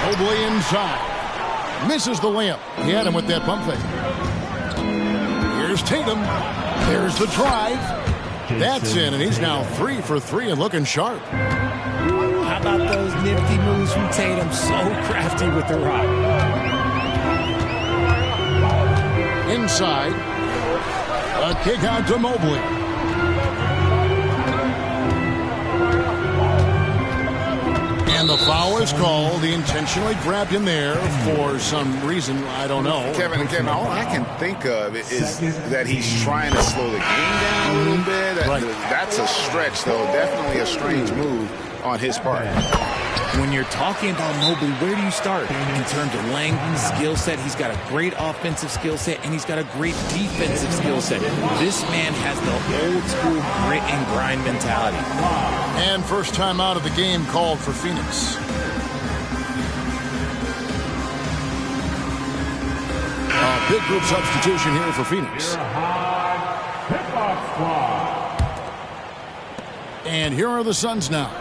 [SPEAKER 2] Mobley inside. Misses the layup. He had him with that pump fake. Here's Tatum. There's the drive. That's in, and he's now 3 for 3 and looking sharp.
[SPEAKER 11] How about those nifty moves from Tatum? So crafty with the rock.
[SPEAKER 2] Inside. A kick out to Mobley. And the foul is called. He intentionally grabbed him there for some reason. I don't know.
[SPEAKER 4] Kevin, all I can think of is that he's trying to slow the game down a little bit. That's a stretch, though. Definitely a strange move on his part.
[SPEAKER 11] When you're talking about Mobley, where do you start? In terms of Langdon's skill set, he's got a great offensive skill set, and he's got a great defensive skill set. This man has the old school grit and grind mentality.
[SPEAKER 2] And first time out of the game called for Phoenix. A big group substitution here for Phoenix. And here are the Suns now.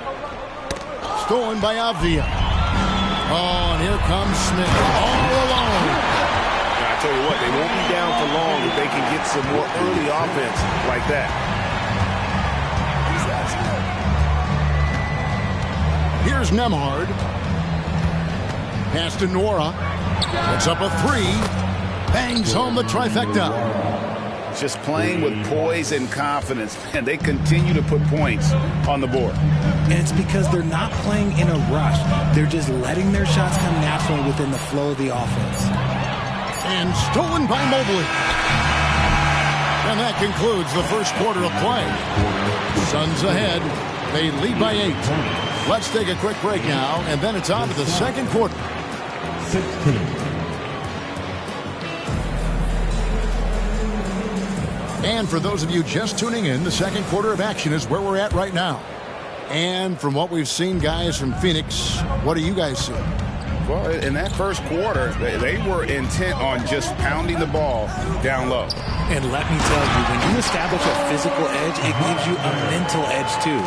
[SPEAKER 2] Stolen by Avdia. Oh, and here comes Smith all alone.
[SPEAKER 10] I tell you what, they won't be down for long if they can get some more early offense like that.
[SPEAKER 2] Here's Nembhard. Pass to Nora. Puts up a 3. Bangs home the trifecta.
[SPEAKER 4] Just playing with poise and confidence, and they continue to put points on the board.
[SPEAKER 11] And it's because they're not playing in a rush. They're just letting their shots come naturally within the flow of the offense.
[SPEAKER 2] And stolen by Mobley. And that concludes the first quarter of play. Suns ahead. They lead by 8. Let's take a quick break now, and then it's on to the second quarter.
[SPEAKER 6] 16.
[SPEAKER 2] And for those of you just tuning in, the second quarter of action is where we're at right now. And from what we've seen, guys, from Phoenix, what do you guys see?
[SPEAKER 4] Well, in that first quarter, they were intent on just pounding the ball down low.
[SPEAKER 11] And let me tell you, when you establish a physical edge, it gives you a mental edge too.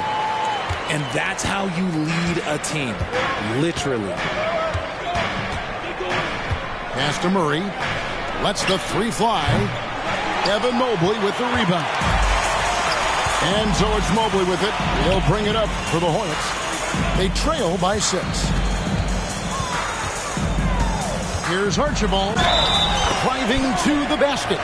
[SPEAKER 11] And that's how you lead a team, literally.
[SPEAKER 2] Pass to Murray. Lets the three fly. Evan Mobley with the rebound. And so it's Mobley with it. He'll bring it up for the Hornets. They trail by 6. Here's Archibald driving to the basket.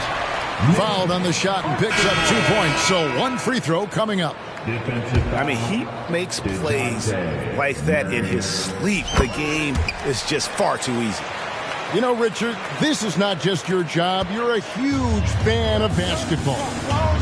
[SPEAKER 2] Fouled on the shot and picks up 2 points. So 1 free throw coming up.
[SPEAKER 10] I mean, he makes plays like that in his sleep. The game is just far too easy.
[SPEAKER 2] You know, Richard, this is not just your job. You're a huge fan of basketball.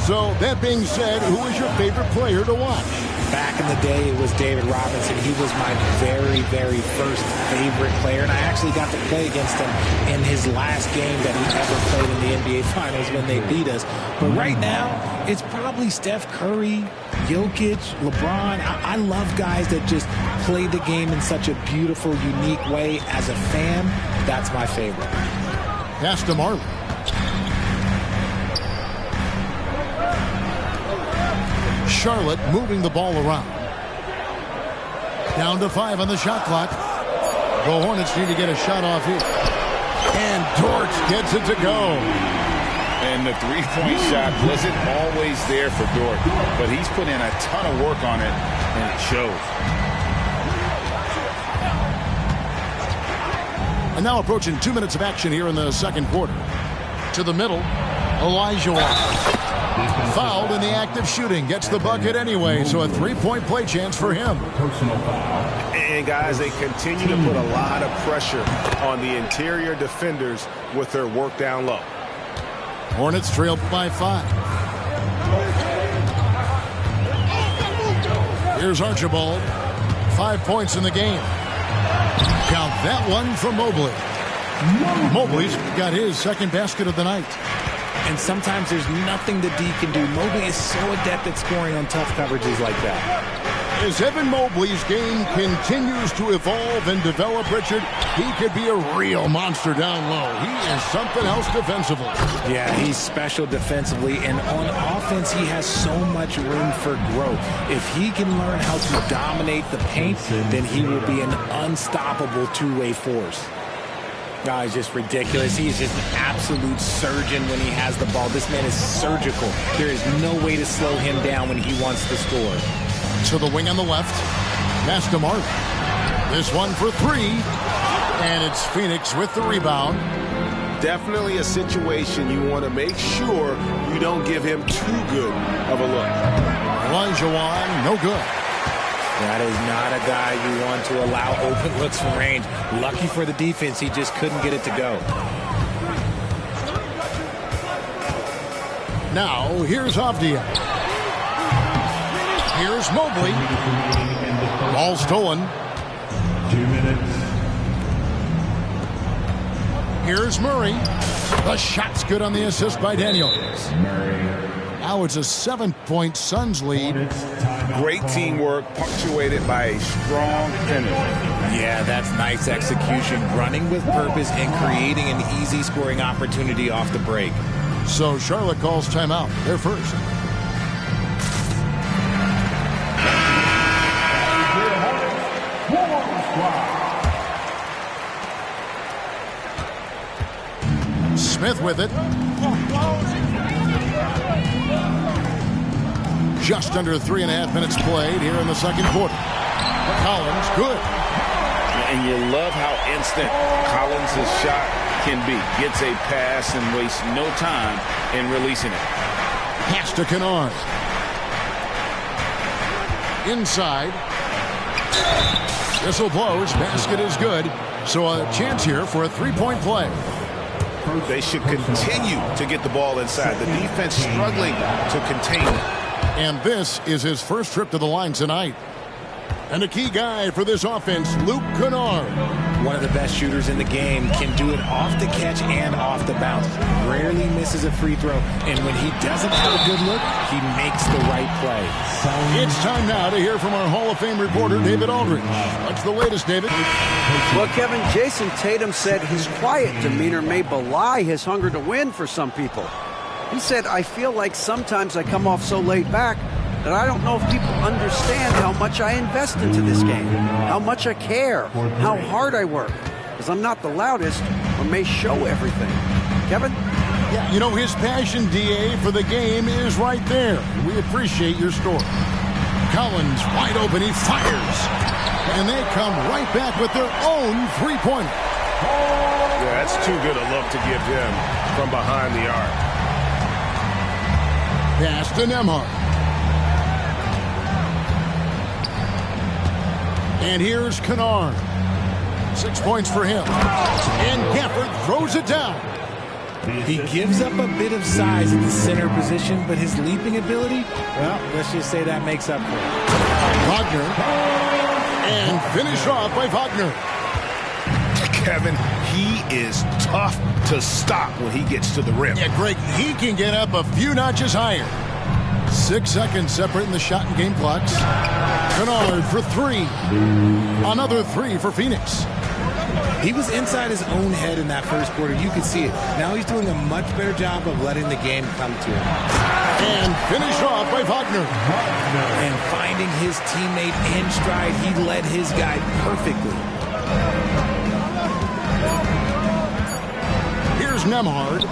[SPEAKER 2] So, that being said, who is your favorite player to watch?
[SPEAKER 11] Back in the day, it was David Robinson. He was my very, very first favorite player, and I actually got to play against him in his last game that he ever played in the NBA Finals when they beat us. But right now, it's probably Steph Curry, Jokic, LeBron. I love guys that just play the game in such a beautiful, unique way. As a fan, that's my favorite.
[SPEAKER 2] Pass to Marley. Charlotte moving the ball around. Down to 5 on the shot clock. The Hornets need to get a shot off here. And Dort gets it to go.
[SPEAKER 4] And the three-point shot wasn't always there for Dort, but he's put in a ton of work on it, and it shows.
[SPEAKER 2] And now approaching 2 minutes of action here in the second quarter. To the middle, Olajuwon. Fouled in the act of shooting. Gets the bucket anyway, so a 3-point play chance for him.
[SPEAKER 10] And, guys, they continue to put a lot of pressure on the interior defenders with their work down low.
[SPEAKER 2] Hornets trail by 5. Here's Archibald. 5 points in the game. Count that one from Mobley. Mobley's got his second basket of the night.
[SPEAKER 11] And sometimes there's nothing that D can do. Mobley is so adept at scoring on tough coverages like that.
[SPEAKER 2] As Evan Mobley's game continues to evolve and develop, Richard, he could be a real monster down low. He is something else defensively.
[SPEAKER 11] Yeah, he's special defensively, and on offense, he has so much room for growth. If he can learn how to dominate the paint, then he will be an unstoppable two-way force. No, he's just ridiculous. He's just an absolute surgeon when he has the ball. This man is surgical. There is no way to slow him down when he wants to score.
[SPEAKER 2] To the wing on the left. Pass to Mark. This one for 3. And it's Phoenix with the rebound.
[SPEAKER 10] Definitely a situation you want to make sure you don't give him too good of a look.
[SPEAKER 2] Olajuwon, no good.
[SPEAKER 11] That is not a guy you want to allow open looks from range. Lucky for the defense, he just couldn't get it to go.
[SPEAKER 2] Now, here's Avdia. Here's Mobley. Ball stolen.
[SPEAKER 6] 2 minutes.
[SPEAKER 2] Here's Murray. The shot's good on the assist by Daniels. Now it's a 7-point Suns lead.
[SPEAKER 4] Great teamwork, punctuated by a strong finish.
[SPEAKER 11] Yeah, that's nice execution, running with purpose and creating an easy scoring opportunity off the break.
[SPEAKER 2] So Charlotte calls timeout. They're first. Smith with it. Just under 3.5 minutes played here in the second quarter. Collins, good.
[SPEAKER 4] And you love how instant Collins' shot can be. Gets a pass and wastes no time in releasing it.
[SPEAKER 2] Pass to Kennard. Inside. Whistle blows. Basket is good. So a chance here for a 3-point play.
[SPEAKER 10] They should continue to get the ball inside. The defense struggling to contain it.
[SPEAKER 2] And this is his first trip to the line tonight. And a key guy for this offense, Luke Kennard.
[SPEAKER 11] One of the best shooters in the game, can do it off the catch and off the bounce. Rarely misses a free throw, and when he doesn't have a good look, he makes the right play.
[SPEAKER 2] It's time now to hear from our Hall of Fame reporter, David Aldridge. What's the latest, David?
[SPEAKER 7] Well, Kevin, Jason Tatum said his quiet demeanor may belie his hunger to win for some people. He said, I feel like sometimes I come off so laid back that I don't know if people understand how much I invest into this game, how much I care, how hard I work, because I'm not the loudest or may show everything. Kevin?
[SPEAKER 2] Yeah, you know, his passion, D.A., for the game is right there. We appreciate your story. Collins wide open, he fires. And they come right back with their own three-pointer.
[SPEAKER 10] Yeah, that's too good a look to give him from behind the arc.
[SPEAKER 2] Pass to Nembhard. And here's Kennard. 6 points for him. And Gafford throws it down.
[SPEAKER 11] He gives up a bit of size at the center position, but his leaping ability, well, let's just say that makes up for it.
[SPEAKER 2] Wagner. And finish off by Wagner.
[SPEAKER 10] Kevin, he is tough to stop when he gets to the rim.
[SPEAKER 2] Yeah, Greg, he can get up a few notches higher. 6 seconds separating the shot and game clocks. Kennard for three. Another three for Phoenix.
[SPEAKER 11] He was inside his own head in that first quarter. You could see it. Now he's doing a much better job of letting the game come to him.
[SPEAKER 2] And finish off by Wagner.
[SPEAKER 11] And finding his teammate in stride, he led his guy perfectly.
[SPEAKER 2] Here's Nembhard.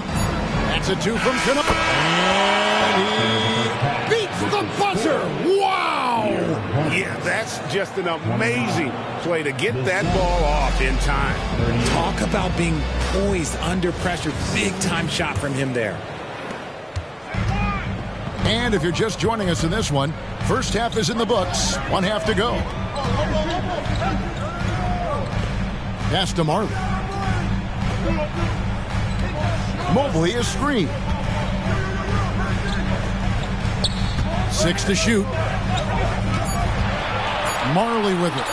[SPEAKER 2] That's a two from Kennard. And he beats the buzzer. Wow!
[SPEAKER 10] Yeah, that's just an amazing play to get that ball off in time.
[SPEAKER 11] Talk about being poised under pressure. Big time shot from him there.
[SPEAKER 2] And if you're just joining us in this one, first half is in the books. 1 half to go. Pass to Marley. Mobley is screen. 6 to shoot. Marley with it.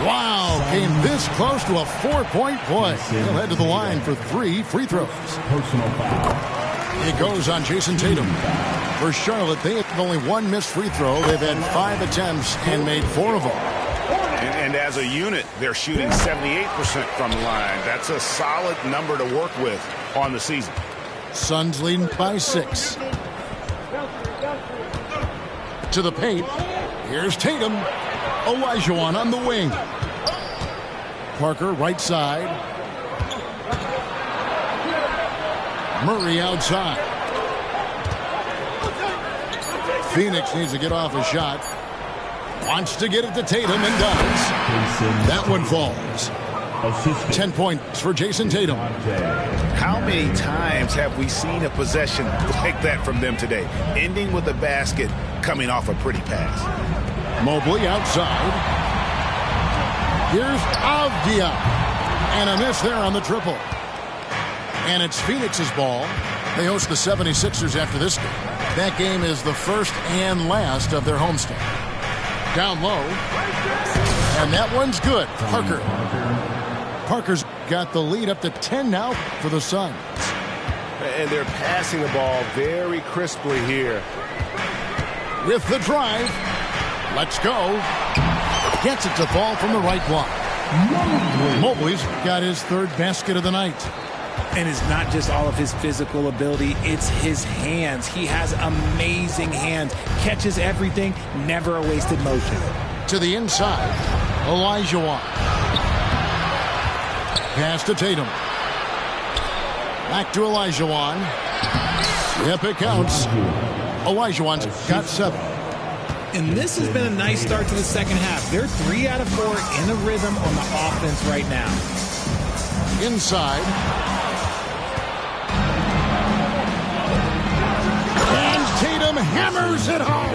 [SPEAKER 2] Wow, came this close to a 4-point play. He'll head to the line for 3 free throws. It goes on Jason Tatum. For Charlotte, they have only 1 missed free throw. They've had 5 attempts and made 4 of them.
[SPEAKER 10] And as a unit, they're shooting 78% from the line. That's a solid number to work with on the season.
[SPEAKER 2] Suns leading by 6. To the paint. Here's Tatum. Olajuwon on the wing. Parker right side. Murray outside. Phoenix needs to get off a shot. Wants to get it to Tatum and does. That one falls. 10 points for Jason Tatum.
[SPEAKER 10] How many times have we seen a possession like that from them today? Ending with a basket, coming off a pretty pass.
[SPEAKER 2] Mobley outside. Here's Avdia. And a miss there on the triple. And it's Phoenix's ball. They host the 76ers after this game. That game is the first and last of their homestand. Down low. And that one's good. Parker's got the lead up to 10 now for the Suns.
[SPEAKER 10] And they're passing the ball very crisply here.
[SPEAKER 2] With the drive. Let's go. Gets it to fall from the right block. Mobley's got his 3rd basket of the night.
[SPEAKER 11] And it's not just all of his physical ability, it's his hands. He has amazing hands. Catches everything, never a wasted motion.
[SPEAKER 2] To the inside, Olajuwon. Pass to Tatum. Back to Olajuwon. Yep, it counts. Olajuwon's got 7.
[SPEAKER 11] And this has been a nice start to the second half. They're 3 out of 4 in a rhythm on the offense right now.
[SPEAKER 2] Inside. And Tatum hammers it home.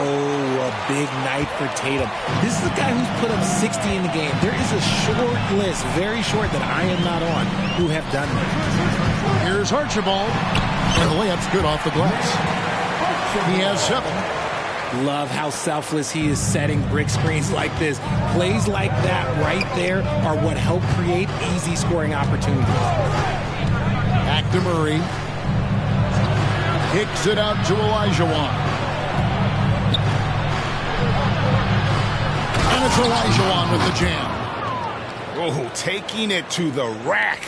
[SPEAKER 11] Oh, a big night for Tatum. This is the guy who's put up 60 in the game. There is a short list, very short, that I am not on, who have done that.
[SPEAKER 2] Here's Archibald. And the layup's good off the glass. He has 7.
[SPEAKER 11] Love how selfless he is setting brick screens like this. Plays like that right there are what help create easy scoring opportunities.
[SPEAKER 2] Back to Murray. Kicks it out to Olajuwon. And it's Olajuwon with the jam.
[SPEAKER 4] Oh, taking it to the rack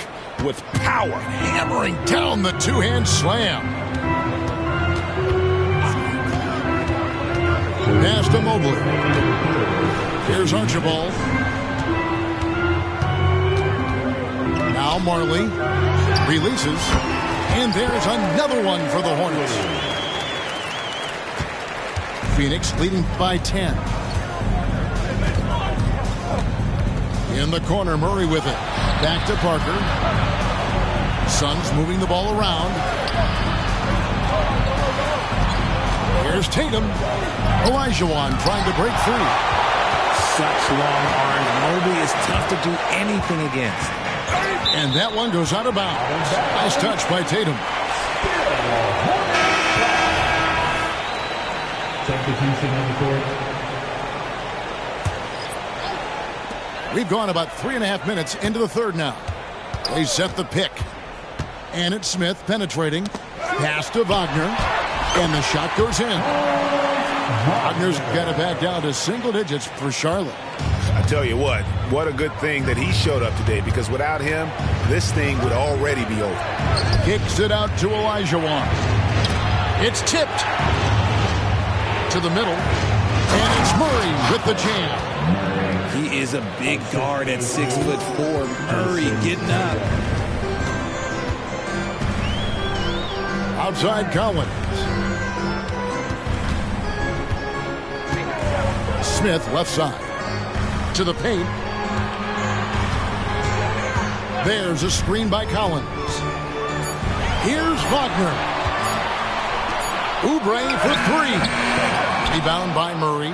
[SPEAKER 4] with power.
[SPEAKER 2] Hammering down the two-hand slam. Pass to Mobley. Here's Archibald. Now Marley releases. And there's another one for the Hornets. Phoenix leading by 10. In the corner, Murray with it. Back to Parker. Suns moving the ball around. Here's Tatum. Olajuwon trying to break free.
[SPEAKER 11] Such long arms. Mobley is tough to do anything against.
[SPEAKER 2] And that one goes out of bounds. Nice touch by Tatum.
[SPEAKER 6] Substitution on the court.
[SPEAKER 2] We've gone about 3.5 minutes into the third now. They set the pick. And it's Smith penetrating. Pass to Wagner. And the shot goes in. Wagner's got it back down to single digits for Charlotte.
[SPEAKER 10] I tell you what a good thing that he showed up today, because without him, this thing would already be over.
[SPEAKER 2] Kicks it out to Olajuwon. It's tipped to the middle. And it's Murray with the jam.
[SPEAKER 11] He is a big guard at 6'4". Murray getting up.
[SPEAKER 2] Outside Collins. Smith left side. To the paint. There's a screen by Collins. Here's Wagner. Oubre for three. Rebound by Murray.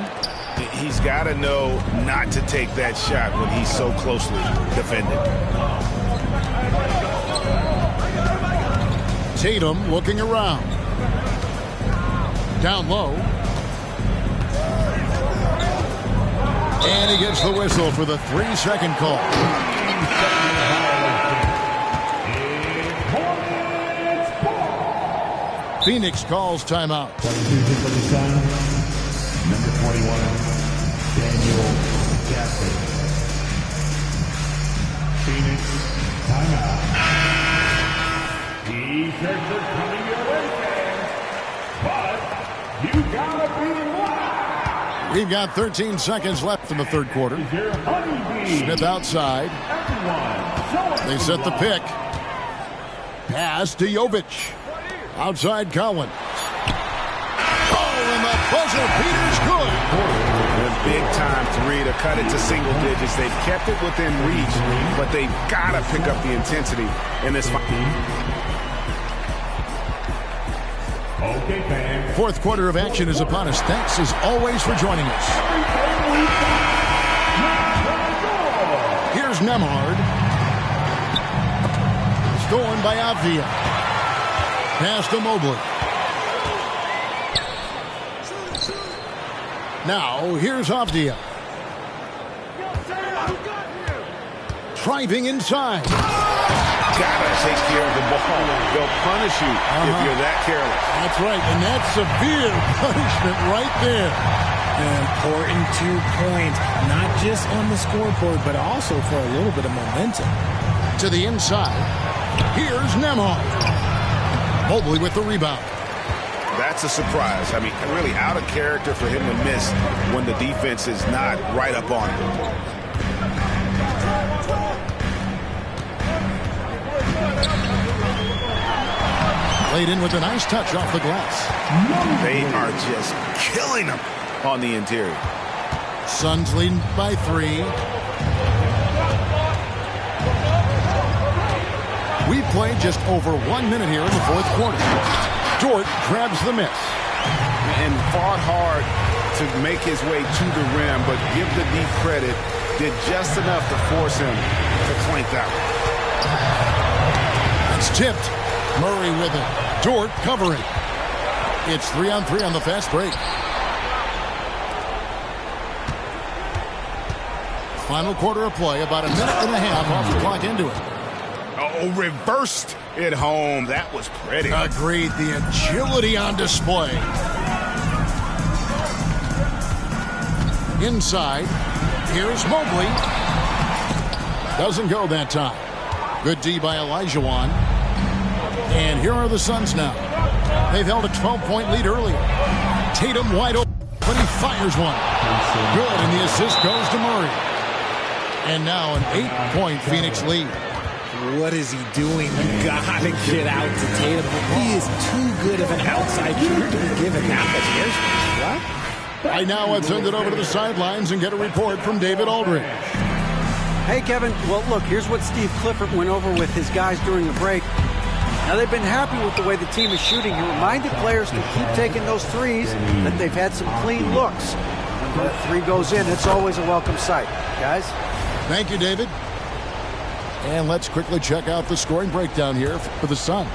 [SPEAKER 10] He's got to know not to take that shot when he's so closely defended.
[SPEAKER 2] Tatum looking around. Down low. And he gets the whistle for the 3-second call. Phoenix calls timeout.
[SPEAKER 6] Number 21, Daniel Gafford. Phoenix, timeout. T-shirts are coming your way, fans, but you gotta be live.
[SPEAKER 2] We've got 13 seconds left in the third quarter. Smith outside. They set the pick. Pass to Jovic. Outside Collins. And the buzzer beater's good.
[SPEAKER 10] A big-time three to cut it to single digits. They've kept it within reach, but they've got to pick up the intensity in this fight.
[SPEAKER 6] Okay, fans.
[SPEAKER 2] Fourth quarter of action is upon us. Thanks, as always, for joining us. Here's Nembhard. Stolen by Avdia. Pass to Mobley. Now, here's Avdia. Driving inside.
[SPEAKER 10] Gotta take care of the ball. They'll punish you if you're that careless.
[SPEAKER 2] That's right, and that's severe punishment right there.
[SPEAKER 11] An important 2 points, not just on the scoreboard, but also for a little bit of momentum.
[SPEAKER 2] To the inside. Here's Nembhard. Mobley with the rebound.
[SPEAKER 10] That's a surprise. I mean, really out of character for him to miss when the defense is not right up on him.
[SPEAKER 2] Laid in with a nice touch off the glass.
[SPEAKER 10] They are just killing him on the interior.
[SPEAKER 2] Suns leading by 3. We've played just over 1 minute here in the fourth quarter. Dort grabs the miss.
[SPEAKER 10] And fought hard to make his way to the rim, but give the deep credit, did just enough to force him to clank that one.
[SPEAKER 2] It's tipped. Murray with it. Dort covering. It's 3-on-3 on the fast break. Final quarter of play, about a minute and a half off the clock into it.
[SPEAKER 10] Oh, reversed it home. That was pretty.
[SPEAKER 2] Agreed. The agility on display. Inside. Here's Mobley. Doesn't go that time. Good D by Olajuwon. And here are the Suns now. They've held a 12-point lead earlier. Tatum wide open, but he fires one. Good, and the assist goes to Murray. And now an 8-point Phoenix lead.
[SPEAKER 11] What is he doing? You gotta get out to Tatum. He is too good of an outside shooter to be given that much airspace. What?
[SPEAKER 2] Right now, let's send it over to the sidelines and get a report from David Aldridge.
[SPEAKER 7] Hey, Kevin. Well, look, here's what Steve Clifford went over with his guys during the break. Now, they've been happy with the way the team is shooting. He reminded players to keep taking those threes, that they've had some clean looks. When the three goes in, it's always a welcome sight. Guys?
[SPEAKER 2] Thank you, David. And let's quickly check out the scoring breakdown here for the Suns.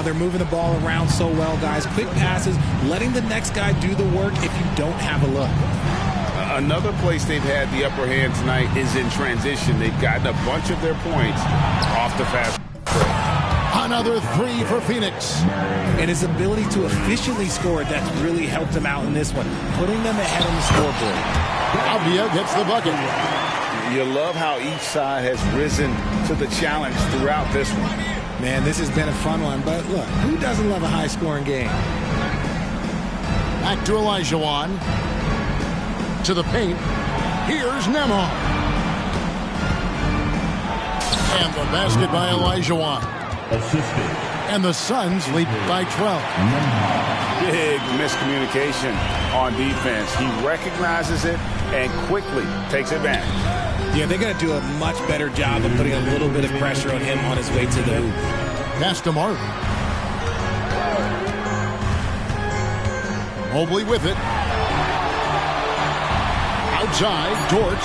[SPEAKER 11] They're moving the ball around so well, guys. Quick passes, letting the next guy do the work if you don't have a look.
[SPEAKER 4] Another place they've had the upper hand tonight is in transition. They've gotten a bunch of their points off the fast break.
[SPEAKER 2] Another three for Phoenix.
[SPEAKER 11] And his ability to efficiently score, that's really helped him out in this one, putting them ahead on the scoreboard.
[SPEAKER 2] Avdia gets the bucket.
[SPEAKER 4] You love how each side has risen to the challenge throughout this one.
[SPEAKER 11] Man, this has been a fun one, but look, who doesn't love a high-scoring game?
[SPEAKER 2] Back to Olajuwon. To the paint. Here's Nembhard. And the basket by Olajuwon. And the Suns lead by 12.
[SPEAKER 4] Big miscommunication on defense. He recognizes it and quickly takes advantage.
[SPEAKER 11] Yeah, they're going to do a much better job of putting a little bit of pressure on him on his way to the hoop.
[SPEAKER 2] Pass to Martin. Mobley with it. Outside, Dort.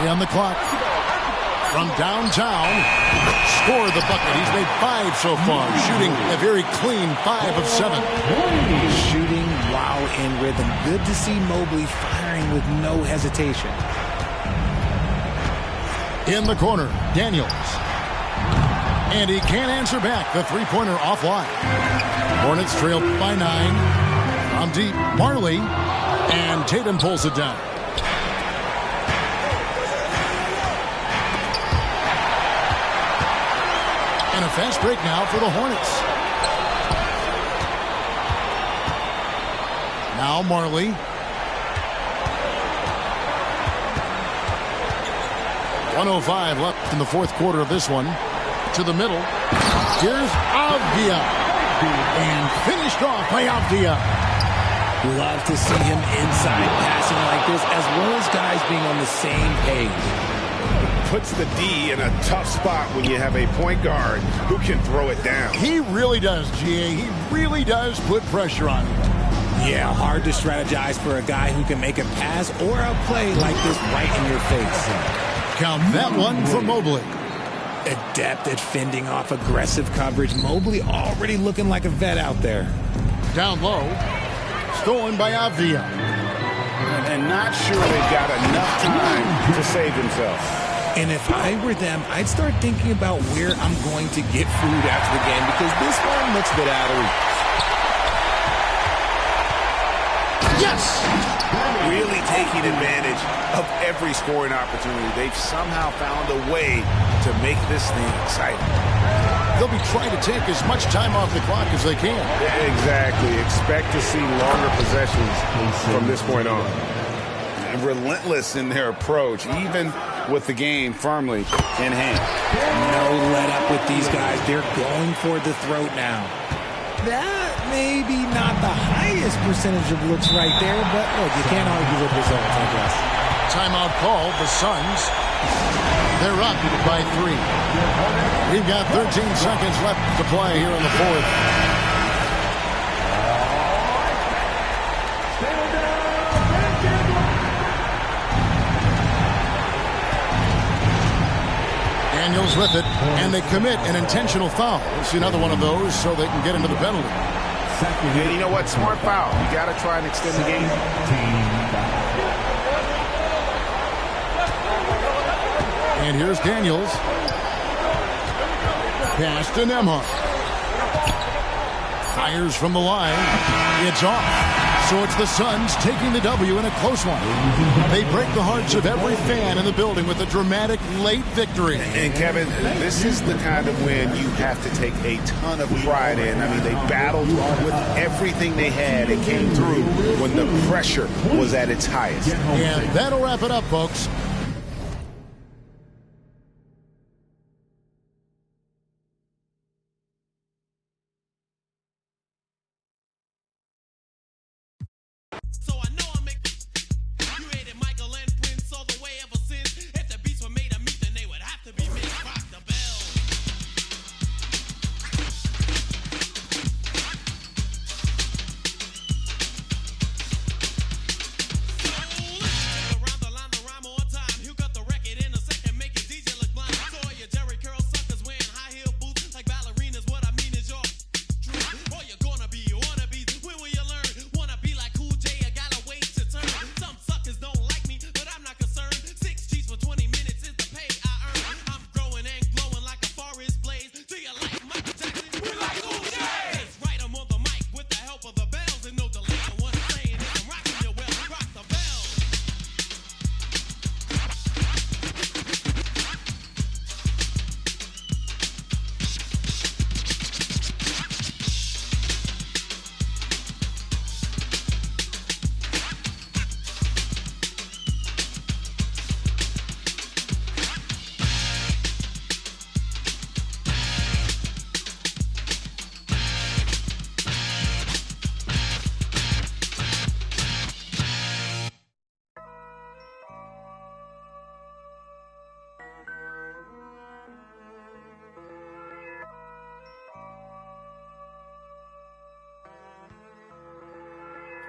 [SPEAKER 2] On the clock. From downtown. Scored the bucket. He's made 5 so far. Shooting a very clean 5 of 7.
[SPEAKER 11] Shooting while in rhythm. Good to see Mobley firing with no hesitation.
[SPEAKER 2] In the corner, Daniels. And he can't answer back. The three-pointer offline. Hornets trail by 9. From deep, Marley. And Tatum pulls it down. And a fast break now for the Hornets. Now Marley. 1:05 left in the fourth quarter of this one. To the middle. Here's Avdia. And finished off by Avdia.
[SPEAKER 11] Love to see him inside passing like this, as well as guys being on the same page.
[SPEAKER 10] Puts the D in a tough spot when you have a point guard who can throw it down.
[SPEAKER 2] He really does, GA. He really does put pressure on him.
[SPEAKER 11] Yeah, hard to strategize for a guy who can make a pass or a play like this right in your face.
[SPEAKER 2] Count that one for Mobley.
[SPEAKER 11] Adept at fending off aggressive coverage. Mobley already looking like a vet out there.
[SPEAKER 2] Down low. Stolen by Avdia.
[SPEAKER 4] And not sure they've got enough time to save themselves.
[SPEAKER 11] And if I were them, I'd start thinking about where I'm going to get food after the game, because this one looks a bit out of reach.
[SPEAKER 2] Yes!
[SPEAKER 10] Really taking advantage of every scoring opportunity. They've somehow found a way to make this thing exciting.
[SPEAKER 2] They'll be trying to take as much time off the clock as they can.
[SPEAKER 10] Exactly. Expect to see longer possessions from this point on.
[SPEAKER 4] And relentless in their approach, even with the game firmly in hand.
[SPEAKER 11] No let up with these guys. They're going for the throat now. That may be not the highest percentage of looks right there, but look, you can't argue with results, I guess.
[SPEAKER 2] Timeout call, the Suns. They're up by 3. We've got 13 seconds left to play here in the fourth. Daniels with it, and they commit an intentional foul. We'll see another one of those so they can get into the penalty.
[SPEAKER 10] Yeah, you know what? Smart foul. You got to try and extend the game.
[SPEAKER 2] And here's Daniels. Pass to Nembhard. Fires from the line. It's off. So it's the Suns taking the W in a close one. They break the hearts of every fan in the building with a dramatic late victory.
[SPEAKER 5] And Kevin, this is the kind of win you have to take a ton of pride in. I mean, they battled with everything they had and came through when the pressure was at its highest.
[SPEAKER 2] And that'll wrap it up, folks.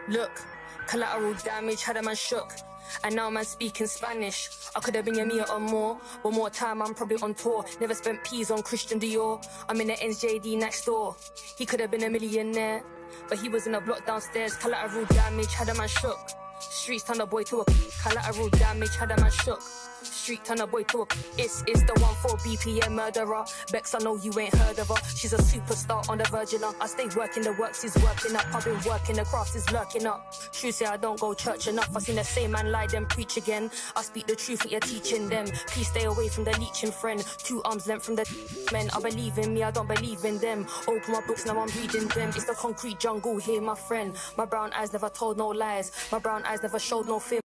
[SPEAKER 12] Look, collateral damage had a man shook. And now man speaking Spanish. I could have been a meter or more. One more time I'm probably on tour. Never spent peas on Christian Dior. I'm in the NJD next door. He could have been a millionaire, but he was in a block downstairs. Collateral damage had a man shook. Streets turn a boy to a collateral damage had a man shook. Street turn a boy to a it's the 14 BPM murderer. Bex, I know you ain't heard of her. She's a superstar on the virgin. I stay working, the works is working up. I've been working, the craft is lurking up. True say I don't go church enough. I seen the same man lie, then preach again. I speak the truth, what you're teaching them. Please stay away from the leeching friend. 2 arms length from the men. I believe in me, I don't believe in them. Open my books, now I'm reading them. It's the concrete jungle here, my friend. My brown eyes never told no lies. My brown eyes never showed no fear.